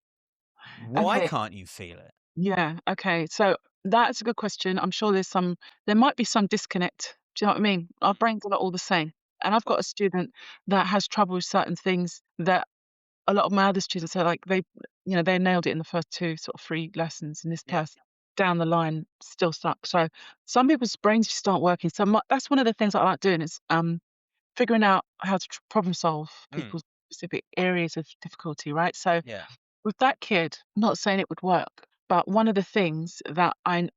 Why Okay. can't you feel it? Yeah, okay. So that's a good question. I'm sure there might be some disconnect. Do you know what I mean? Our brains are not all the same. And I've got a student that has trouble with certain things that a lot of my other students are like they nailed it in the first two sort of three lessons, and this Yeah. person down the line still stuck. So some people's brains just aren't working. So that's one of the things I like doing is figuring out how to problem solve Mm, people's specific areas of difficulty, right? So yeah. with that kid, I'm not saying it would work, but one of the things that I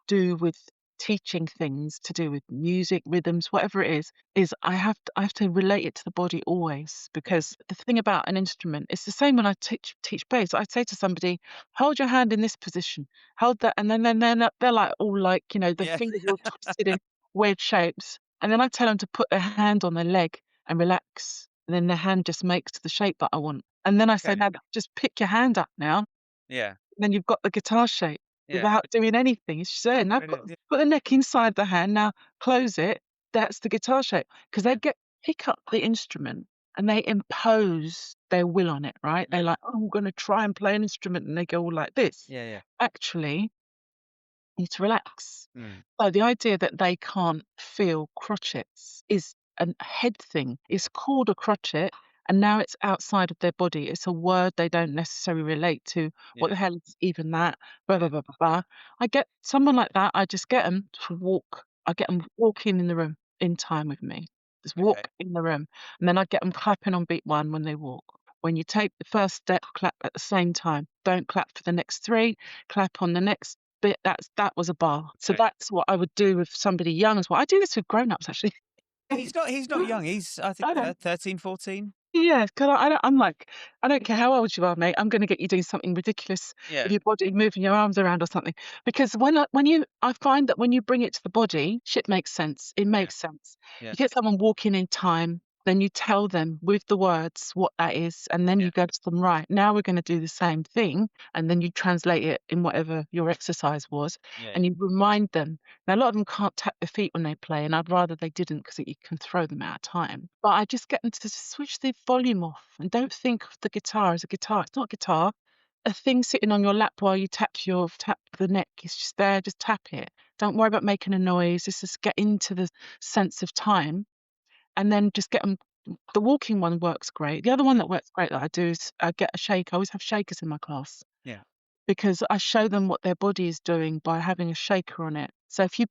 do with teaching things to do with music, rhythms, whatever it is I have to relate it to the body always. Yeah. Because the thing about an instrument, it's the same when I teach bass. I'd say to somebody, hold your hand in this position, hold that, and then they're like all like, the Yeah. fingers all twisted in weird shapes. And then I tell them to put their hand on their leg and relax. And then their hand just makes the shape that I want. And then I say, Okay. now just pick your hand up now, Yeah. then you've got the guitar shape Yeah. without doing anything. It's just there. Now put Brilliant. Yeah. put the neck inside the hand, now close it. That's the guitar shape. 'Cause they Yeah. pick up the instrument and they impose their will on it, right? They're Mm. like, "Oh, I'm gonna try and play an instrument," and they go all like this. Yeah, yeah. Actually, you need to relax. Mm. So the idea that they can't feel crotchets is a head thing. It's called a crotchet, and now it's outside of their body. It's a word they don't necessarily relate to. What Yeah. the hell is even that? Blah, blah, Yeah. blah, blah, blah. I get someone like that, I just get them to walk. I get them walking in the room in time with me. Just Okay. walk in the room. And then I get them clapping on beat one when they walk. When you take the first step, clap at the same time. Don't clap for the next three, clap on the next bit. That was a bar. So Okay. that's what I would do with somebody young as well. I do this with grown-ups actually. He's not young. He's I think I know. 13, 14. Yeah, 'cause I'm like, I don't care how old you are, mate. I'm gonna get you doing something ridiculous with Yeah. your body, moving your arms around or something. Because I find that when you bring it to the body, shit makes sense. It Yeah. makes sense. Yeah. You get someone walking in time, then you tell them with the words what that is, and then Yeah. you go to them, right, now we're going to do the same thing, and then you translate it in whatever your exercise was, Yeah. and you remind them. Now, a lot of them can't tap their feet when they play, and I'd rather they didn't because it can throw them out of time. But I just get them to switch the volume off and don't think of the guitar as a guitar. It's not a guitar. A thing sitting on your lap while you tap the neck is just there. Just tap it. Don't worry about making a noise. Just get into the sense of time, and then just get them. The walking one works great. The other one that works great that I do is I get a shake. I always have shakers in my class Yeah. because I show them what their body is doing by having a shaker on it. So if you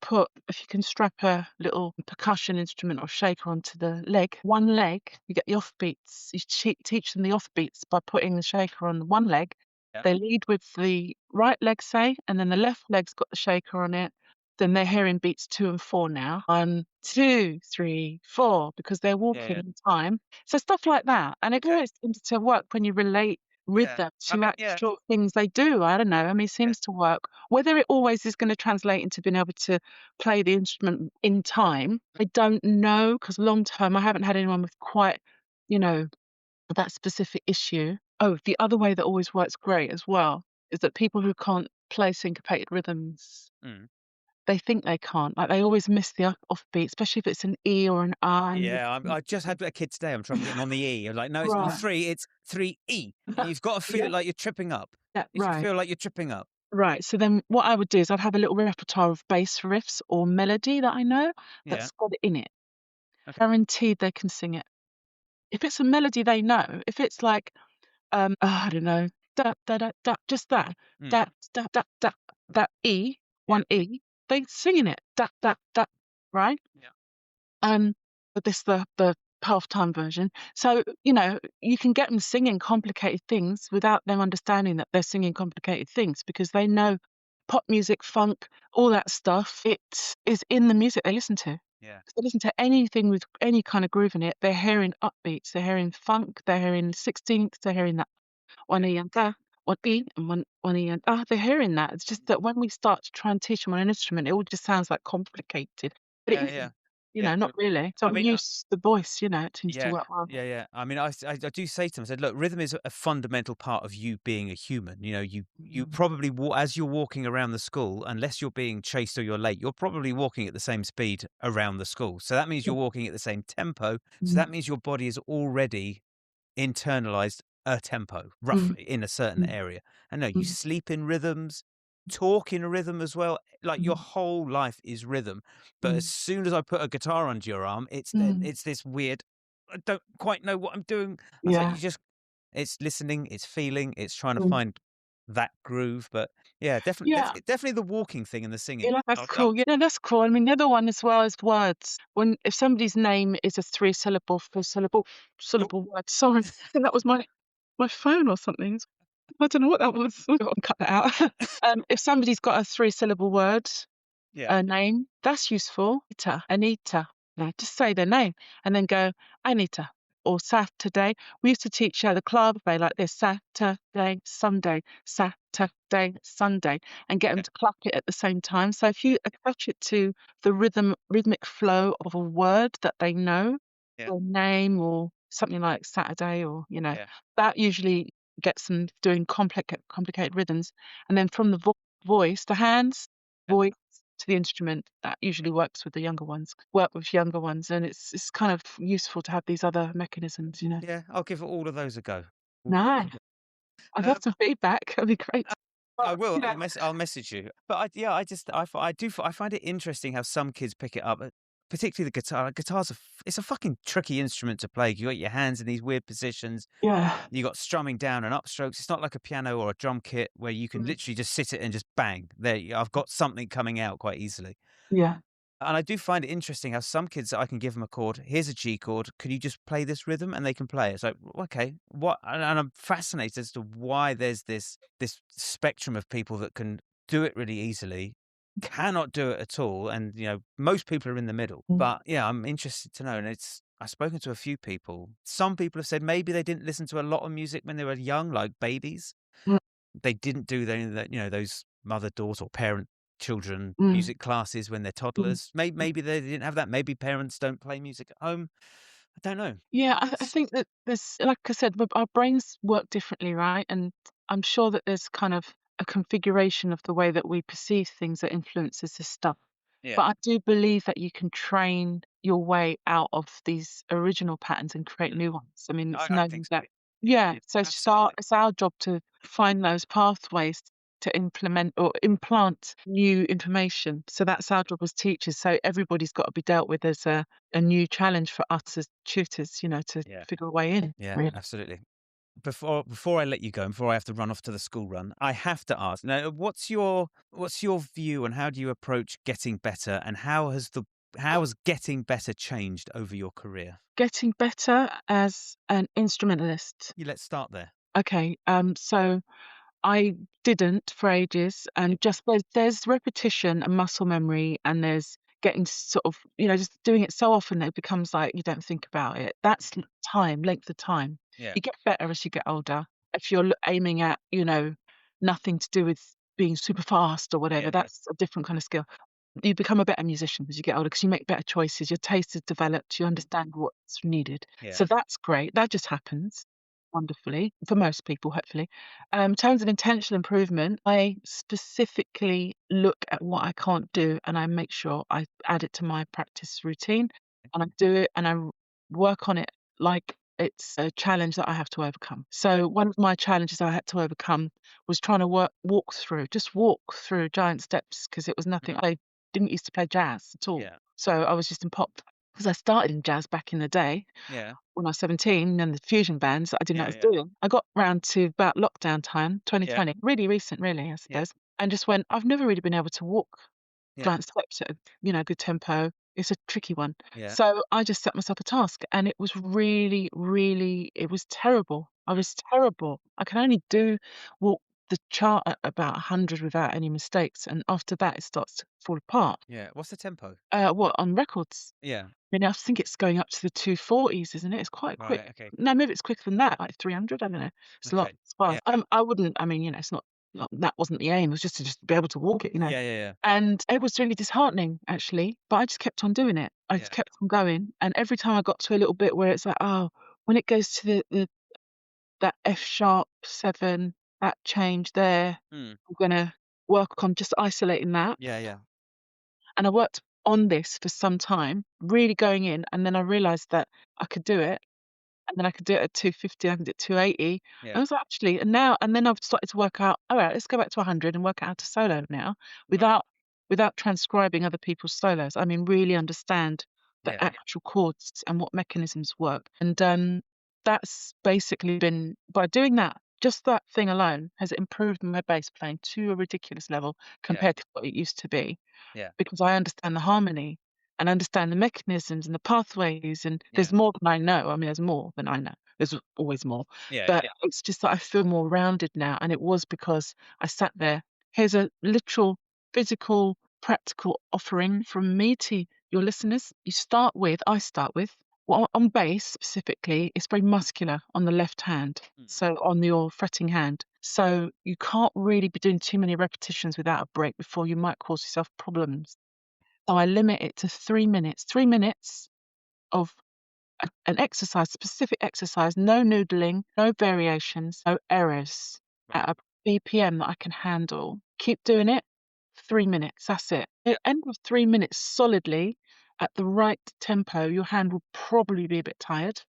can strap a little percussion instrument or shaker onto the leg, one leg, you get the off beats. You teach them the off beats by putting the shaker on one leg. Yeah. They lead with the right leg, say, and then the left leg's got the shaker on it. Then they're hearing beats 2 and 4 now. 1, 2, 3, 4, because they're Yeah. walking Yeah. in time. So stuff like that. And it Okay. always seems to work when you relate Yeah. rhythm I to mean, yeah. actual things they do. I don't know. I mean, it Yeah. seems to work. Whether it always is going to translate into being able to play the instrument in time, I don't know, because long term, I haven't had anyone with quite, you know, that specific issue. Oh, the other way that always works great as well is that people who can't play syncopated rhythms, Mm. they think they can't. Like they always miss the offbeat, especially if it's an E or an R. And Yeah, I just had a kid today. I'm trying to get him on the E. I'm like, no, it's not right, 3. It's 3E. You've got to feel yeah, it like you're tripping up. yeah, You should right. feel like you're tripping up. Right. So then what I would do is I'd have a little repertoire of bass riffs or melody that I know Yeah. that's got it in it. Okay. Guaranteed they can sing it. If it's a melody they know, if it's like, I don't know, da da da da, just that, Mm. da da da da, that E, Yeah. one E, they singing it, da da da, right? Yeah. Um, but this the half-time version. So, you can get them singing complicated things without them understanding that they're singing complicated things because they know pop music, funk, all that stuff, it is in the music they listen to. Yeah. If they listen to anything with any kind of groove in it, they're hearing upbeats, they're hearing funk, they're hearing 16ths, they're hearing that one E and da, one E and one E and ah, they're hearing that. It's just that when we start to try and teach them on an instrument, it all just sounds like complicated, but it Yeah. Yeah. isn't. Yeah. Not really. So I mean, use the voice, it seems to yeah, work well. yeah, yeah. I mean, I do say to them, I said, look, rhythm is a fundamental part of you being a human. You Mm, probably as you're walking around the school, unless you're being chased or you're late, you're probably walking at the same speed around the school. So that means yeah, you're walking at the same tempo. So mm, that means your body is already internalized a tempo, mm, roughly, in a certain mm, area. And no, you mm, sleep in rhythms, talk in a rhythm as well. Like your mm, whole life is rhythm. But as mm, soon as I put a guitar under your arm, mm. it's this weird. I don't quite know what I'm doing. I was like, Yeah, it's listening, it's feeling, it's trying to mm. find that groove. But yeah, Yeah, definitely the walking thing and the singing. that's cool. Yeah, that's cool. I mean, the other one as well is words. If somebody's name is a 3-syllable, 4-syllable Oh, syllable word. Sorry, I think that was my phone or something. I don't know what that was. I've got to cut that out. If somebody's got a 3-syllable word, yeah, a name, that's useful. Anita. Now, just say their name and then go, Anita. Or Saturday. We used to teach at the club, they like this Saturday, Sunday, Saturday, Sunday, and get them okay, to clap it at the same time. So if you attach it to the rhythmic flow of a word that they know, yeah, or name, or something like Saturday, or yeah, that usually gets them doing complicated rhythms. And then from the voice, the hands, yeah. voice to the instrument, that usually works with the younger ones. Work with younger ones, and it's kind of useful to have these other mechanisms. Yeah, I'll give all of those a go. No, I'd love Um, some feedback. That'd be great. I But, will. I'll message you. But yeah, I find it interesting how some kids pick it up, particularly the guitar. It's a fucking tricky instrument to play. You got your hands in these weird positions. yeah. You got strumming down and upstrokes. It's not like a piano or a drum kit where you can Mm, literally just sit it and just bang. I've got something coming out quite easily. yeah. And I do find it interesting how some kids I can give them a chord. Here's a G chord. Can you just play this rhythm? And they can play it. It's like, okay, what? And I'm fascinated as to why there's this spectrum of people that can do it really easily, cannot do it at all, and most people are in the middle. Mm, But yeah, I'm interested to know. And I've spoken to a few people. Some people have said maybe they didn't listen to a lot of music when they were young, like babies. mm, They didn't do that, those mother-daughter or parent-children mm, music classes when they're mm, toddlers. Maybe they didn't have that. Maybe parents don't play music at home. I don't know. Yeah, I S think that there's, like I said, our brains work differently, right? And I'm sure that there's kind of a configuration of the way that we perceive things that influences this stuff. Yeah. But I do believe that you can train your way out of these original patterns and create Mm. new ones. I mean, it's I think known so. that, yeah, so Absolutely. it's our job to find those pathways to implement or implant new information. So that's our job as teachers. So everybody's got to be dealt with as a new challenge for us as tutors, to Yeah. figure a way in, Yeah, really. absolutely. Before I let you go and before I have to run off to the school run, I have to ask, now, what's your view on how do you approach getting better, and how has getting better changed over your career? Getting better as an instrumentalist. Let's start there. Okay, so I didn't for ages, and just there's repetition and muscle memory, and there's getting sort of, just doing it so often that it becomes like you don't think about it. That's time, length of time. Yeah. You get better as you get older. If you're aiming at, nothing to do with being super fast or whatever, Yeah, yeah. that's a different kind of skill. You become a better musician as you get older because you make better choices. Your taste is developed. You understand what's needed. Yeah. So that's great. That just happens wonderfully for most people, hopefully. In terms of intentional improvement, I specifically look at what I can't do and I make sure I add it to my practice routine and I do it and work on it like it's a challenge that I have to overcome. So one of my challenges I had to overcome was trying to just walk through giant steps because it was nothing. Mhm. I didn't used to play jazz at all. Yeah. So I was just in pop because I started in jazz back in the day Yeah. when I was 17 and the fusion bands that I didn't know Yeah, what I yeah. was doing. I got round to about lockdown time, Yeah. 2020, really recent, really, I Yeah. suppose, and just went, I've never really been able to walk Yeah. giant steps at a, good tempo. It's a tricky one. Yeah. So I just set myself a task and it was really, really, it was terrible. I Mm. was terrible. I can only walk the chart at about 100 without any mistakes. And after that, it starts to fall apart. Yeah. What's the tempo? What, on records? Yeah. I mean, I think it's going up to the 240s, isn't it? It's quite quick. Right, okay. No, maybe it's quicker than that, like 300, I don't know. It's a lot, Okay. it's Yeah. fast. I wouldn't, I mean, it's not that wasn't the aim. It was just to just be able to walk it. Yeah, yeah, yeah. And it was really disheartening, actually, but I just kept on doing it. I just Yeah. kept on going, and every time I got to a little bit where it's like, oh, when it goes to the that F sharp 7, that change there, Mm. I'm gonna work on just isolating that. Yeah, yeah. And I worked on this for some time, really going in, and then I realized that I could do it, and then I could do it at 250, I could do it at 280. Yeah. I was like, actually, and then I've started to work out, all right, let's go back to 100 and work out how to solo now Right. without transcribing other people's solos. I mean, really understand the Yeah. actual chords and what mechanisms work. And that's basically been, by doing that, just that thing alone has improved my bass playing to a ridiculous level Yeah. compared to what it used to be Yeah. because I understand the harmony and understand the mechanisms and the pathways, and there's Yeah. more than I know. I mean, there's more than I know. There's always more. Yeah, But yeah. it's just that I feel more rounded now, and it was because I sat there. Here's a literal, physical, practical offering from me to your listeners. I start with, well, on bass specifically, it's very muscular on the left hand, Mm. so on your fretting hand. So you can't really be doing too many repetitions without a break before you might cause yourself problems. So I limit it to 3 minutes. 3 minutes of an exercise, specific exercise, no noodling, no variations, no errors, Right. at a BPM that I can handle. Keep doing it. 3 minutes, that's it. At Yeah. the end of 3 minutes solidly at the right tempo, your hand will probably be a bit tired.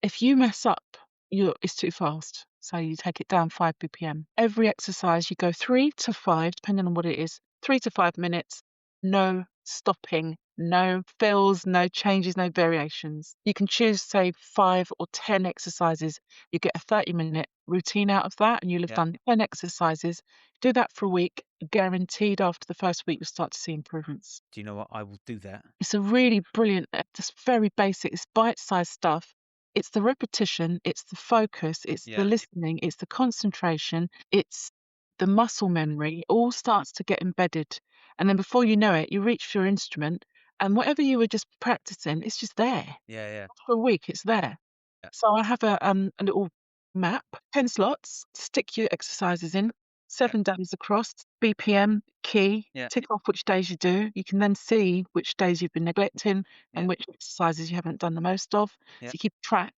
If you mess up, it's too fast. So you take it down 5 BPM. Every exercise, you go 3 to 5, depending on what it is, 3 to 5 minutes, no stopping, no fills, no changes, no variations. You can choose, say, 5 or 10 exercises. You get a 30-minute routine out of that, and you'll have Yeah. done 10 exercises. Do that for a week. Guaranteed after the first week, you'll start to see improvements. Do you know what? I will do that. It's a really brilliant, just very basic, it's bite-sized stuff. It's the repetition, it's the focus, it's the Yeah. listening, it's the concentration, it's the muscle memory. It all starts to get embedded. And then before you know it, you reach for your instrument and whatever you were just practicing, it's just there. Yeah, yeah. For a week, it's there. Yeah. So I have a little map, 10 slots, stick your exercises in. Yeah. 7 days across, BPM, key, Yeah. tick off which days you do. You can then see which days you've been neglecting Yeah. and which exercises you haven't done the most of. Yeah. So you keep track.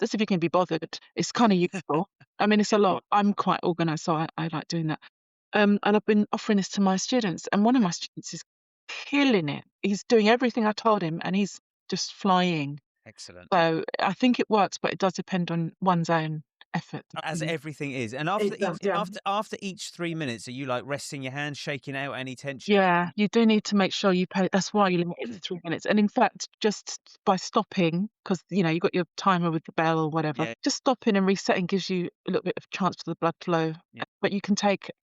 Just if you can be bothered. It's kind of useful. I mean, it's a lot. I'm quite organised, so I like doing that. And I've been offering this to my students, and one of my students is killing it. He's doing everything I told him, and he's just flying. Excellent. So I think it works, but it does depend on one's own effort. As everything is. And It does, yeah. after each 3 minutes, are you, like, resting your hands, shaking out any tension? Yeah, you do need to make sure you pay. That's why you limit it to 3 minutes. And in fact, just by stopping, because you've got your timer with the bell or whatever, Yeah. just stopping and resetting gives you a little bit of chance for the blood flow. Yeah. But you can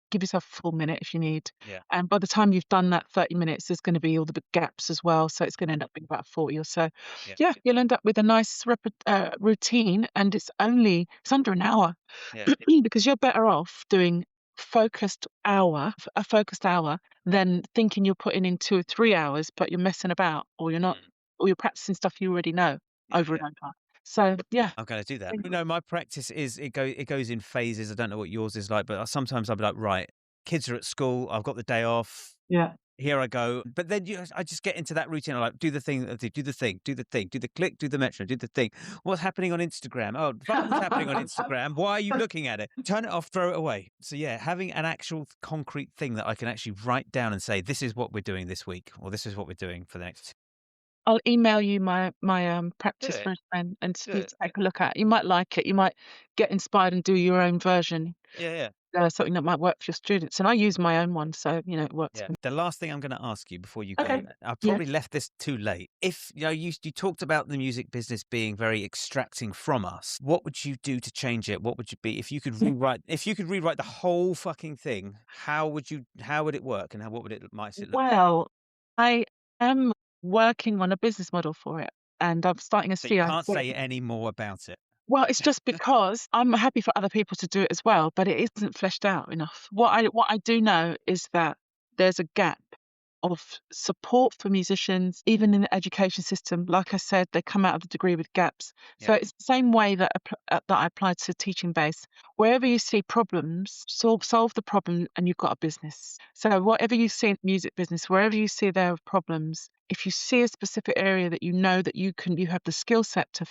give yourself a full minute if you need. Yeah. And by the time you've done that 30 minutes, there's going to be all the big gaps as well. So it's going to end up being about 40 or so. Yeah. Yeah, you'll end up with a nice routine, and it's under an hour Yeah. because you're better off doing a focused hour than thinking you're putting in 2 or 3 hours, but you're messing about, or you're not, Mm. or you're practicing stuff you already know Yeah, over and yeah. over. So yeah. I'm gonna do that. Think- No, my practice is it goes in phases. I don't know what yours is like, but sometimes I'll be like, right, kids are at school, I've got the day off, Yeah. here I go. But then I just get into that routine. I like do the thing, do the thing, do the thing, do the click, do the metro, do the thing. What's happening on Instagram? Oh, fuck what's happening on Instagram. Why are you looking at it? Turn it off, throw it away. So yeah, having an actual concrete thing that I can actually write down and say, this is what we're doing this week, or this is what we're doing for the next. I'll email you my Do practice it. routine and Do for you it. to take a look at. You might like it. You might get inspired and do your own version, Yeah, yeah. something that might work for your students. And I use my own one, so it works Yeah. for me. The last thing I'm going to ask you before you go, Okay. I Yeah. probably left this too late. If you talked about the music business being very extracting from us, what would you do to change it? What would you be if you could rewrite? If you could rewrite the whole fucking thing, how would you? How would it work? And what would it might it look? Well, I am working on a business model for it, and I'm starting to So you see. can't say any more about it. Well, it's just because I'm happy for other people to do it as well, but it isn't fleshed out enough. What I do know is that there's a gap of support for musicians, even in the education system. Like I said, they come out of the degree with gaps. So Yeah. it's the same way that that I apply to teaching base. Wherever you see problems, solve the problem, and you've got a business. So whatever you see in the music business, wherever you see there are problems, if you see a specific area that you know that you have the skill set to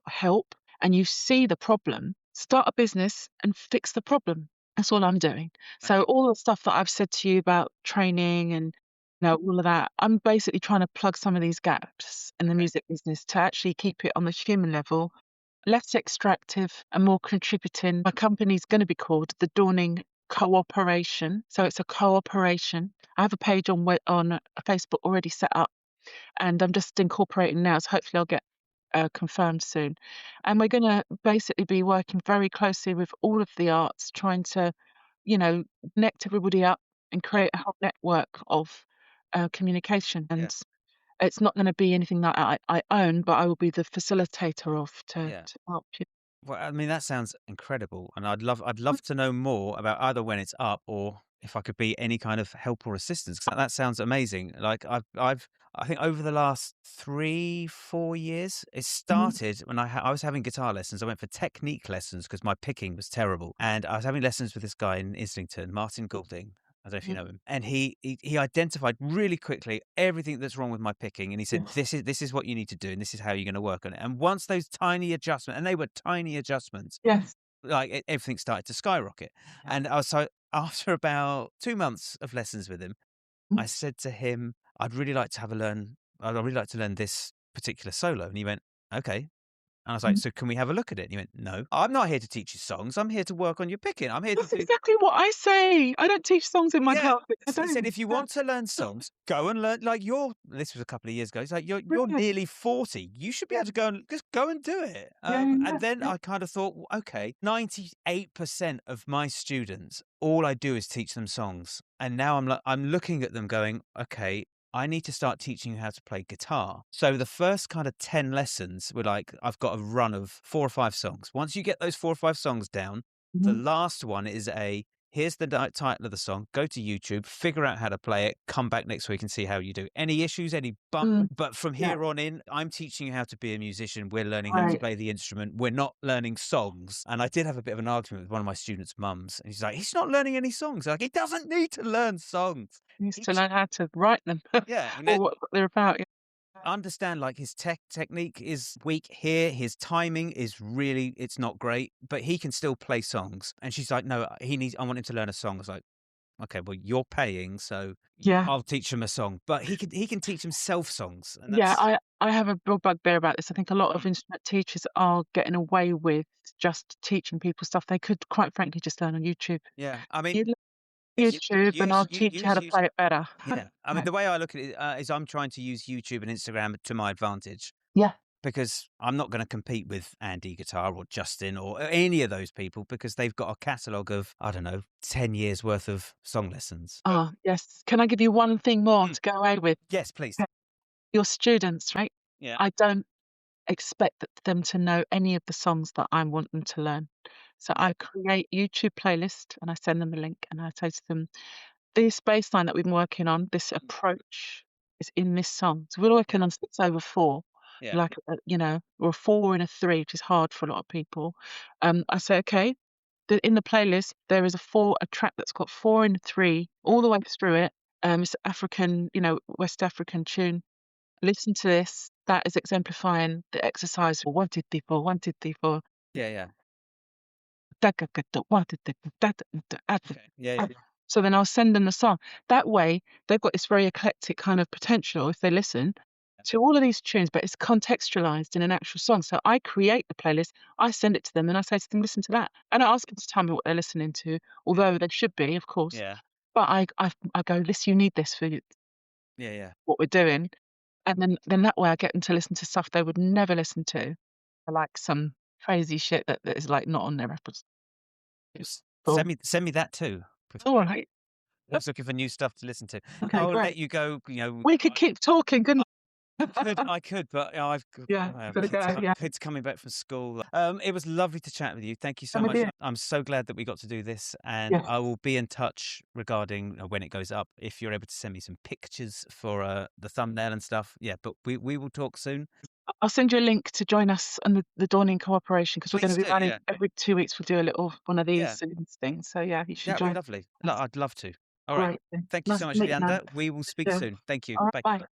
help, and you see the problem, start a business and fix the problem. That's all I'm doing. So Okay. all the stuff that I've said to you about training and all of that, I'm basically trying to plug some of these gaps in the Okay. music business to actually keep it on the human level, less extractive and more contributing. My company's going to be called the Dawning Cooperation. So it's a cooperation. I have a page on Facebook already set up, and I'm just incorporating now. So hopefully I'll get confirmed soon. And we're going to basically be working very closely with all of the arts, trying to, connect everybody up and create a whole network of communication. Yeah. And it's not going to be anything that I own, but I will be the facilitator of Yeah. to help you. Well, I mean, that sounds incredible, and I'd love to know more about either when it's up or if I could be any kind of help or assistance. 'Cause that sounds amazing. Like I think over the last 3, 4 years, it Mhm. started when I was having guitar lessons. I went for technique lessons because my picking was terrible, and I was having lessons with this guy in Islington, Martin Goulding. I don't know if you Mhm. know him. And he identified really quickly everything that's wrong with my picking. And he said, Yes. this is what you need to do. And this is how you're going to work on it. And once those tiny adjustments, and they were tiny adjustments, Yes. like everything started to skyrocket. Yeah. And I was so after about 2 months of lessons with him, Mhm. I said to him, I'd really like to learn this particular solo. And he went, okay. And I was like, Mhm. so can we have a look at it? And he went, no, I'm not here to teach you songs. I'm here to work on your picking. I'm here to That's do. exactly what I say. I don't teach songs in my Yeah. class. I He said, don't. if you want to learn songs, go and learn. Like this was a couple of years ago. He's like, you're Brilliant. nearly 40. You should be Yeah. able to go and do it. Yeah. Yeah. And then Yeah. I kind of thought, okay, 98% of my students, all I do is teach them songs. And now I'm looking at them going, okay, I need to start teaching you how to play guitar. So the first kind of 10 lessons were like, I've got a run of 4 or 5 songs. Once you get those 4 or 5 songs down, the Mhm. last one is a Here's the title of the song. Go to YouTube, figure out how to play it, come back next week and see how you do. Any issues, any bump? Mm, But from yeah, here on in, I'm teaching you how to be a musician. We're learning how to right. play the instrument. We're not learning songs. And I did have a bit of an argument with one of my students' mums. And he's like, he's not learning any songs. Like, he doesn't need to learn songs. Needs He to j- learn how to write them yeah, or what they're about. Yeah. understand like his technique is weak here, his timing is really, it's not great, but he can still play songs. And she's like, no, I want him to learn a song. I was like, okay, well, you're paying, so Yeah. I'll teach him a song. But he can teach himself songs, and Yeah, that's I have a real bugbear about this. I think a lot of mm, instrument teachers are getting away with just teaching people stuff they could, quite frankly, just learn on YouTube. yeah. I mean, You learn YouTube, and I'll teach you how to use play it better. yeah. I mean, Right. the way I look at it is I'm trying to use YouTube and Instagram to my advantage Yeah. because I'm not going to compete with Andy Guitar or Justin or any of those people because they've got a catalogue of I don't know 10 years worth of song lessons. Ah, yes. Can I give you one thing more Mm, to go away with? yes, please. Okay. Your students, right? Yeah, I don't expect them to know any of the songs that I want them to learn. So yeah, I create YouTube playlist and I send them a link and I say to them, this bass line that we've been working on, this mm, approach is in this song. So we're working on 6 over 4, yeah, like, or a 4 and a 3, which is hard for a lot of people. I say, "Okay, in the playlist, there is a track that's got 4 and 3 all the way through it. It's African, West African tune. Listen to this. That is exemplifying the exercise for 1, 2, 3, 4, 1, 2, 3, 4. yeah, yeah. Okay, yeah, yeah, So then I'll send them the song. That way, they've got this very eclectic kind of potential if they listen to all of these tunes, but it's contextualized in an actual song. So I create the playlist, I send it to them, and I say to them, "Listen to that." I don't ask them to tell me what they're listening to, although they should be, of course. yeah, But I go, "Listen, you need this for yeah, yeah. what we're doing," and then that way I get them to listen to stuff they would never listen to, like some crazy shit that is, like, not on their repertoire. Cool. Send me that too. Alright. Always looking for new stuff to listen to. Okay, I'll great. let you go. You know, We could keep talking, couldn't I could, but I've Yeah, I have gotta go, yeah. kids coming back from school. It was lovely to chat with you. Thank you so I'm with much. you. I'm so glad that we got to do this, and Yes. I will be in touch regarding when it goes up. If you're able to send me some pictures for the thumbnail and stuff, yeah. But we will talk soon. I'll send you a link to join us on the Dawning Cooperation because we're gonna Please be do. running Yeah, every 2 weeks, we'll do a little one of these yeah, Zooms things. So, yeah, you should that'd be join lovely. us. I'd love to. All right. Great then. Thank you Nice so to much, meet you, man. Leander. We will speak Yeah. soon. Thank you. Alright, Bye. bye.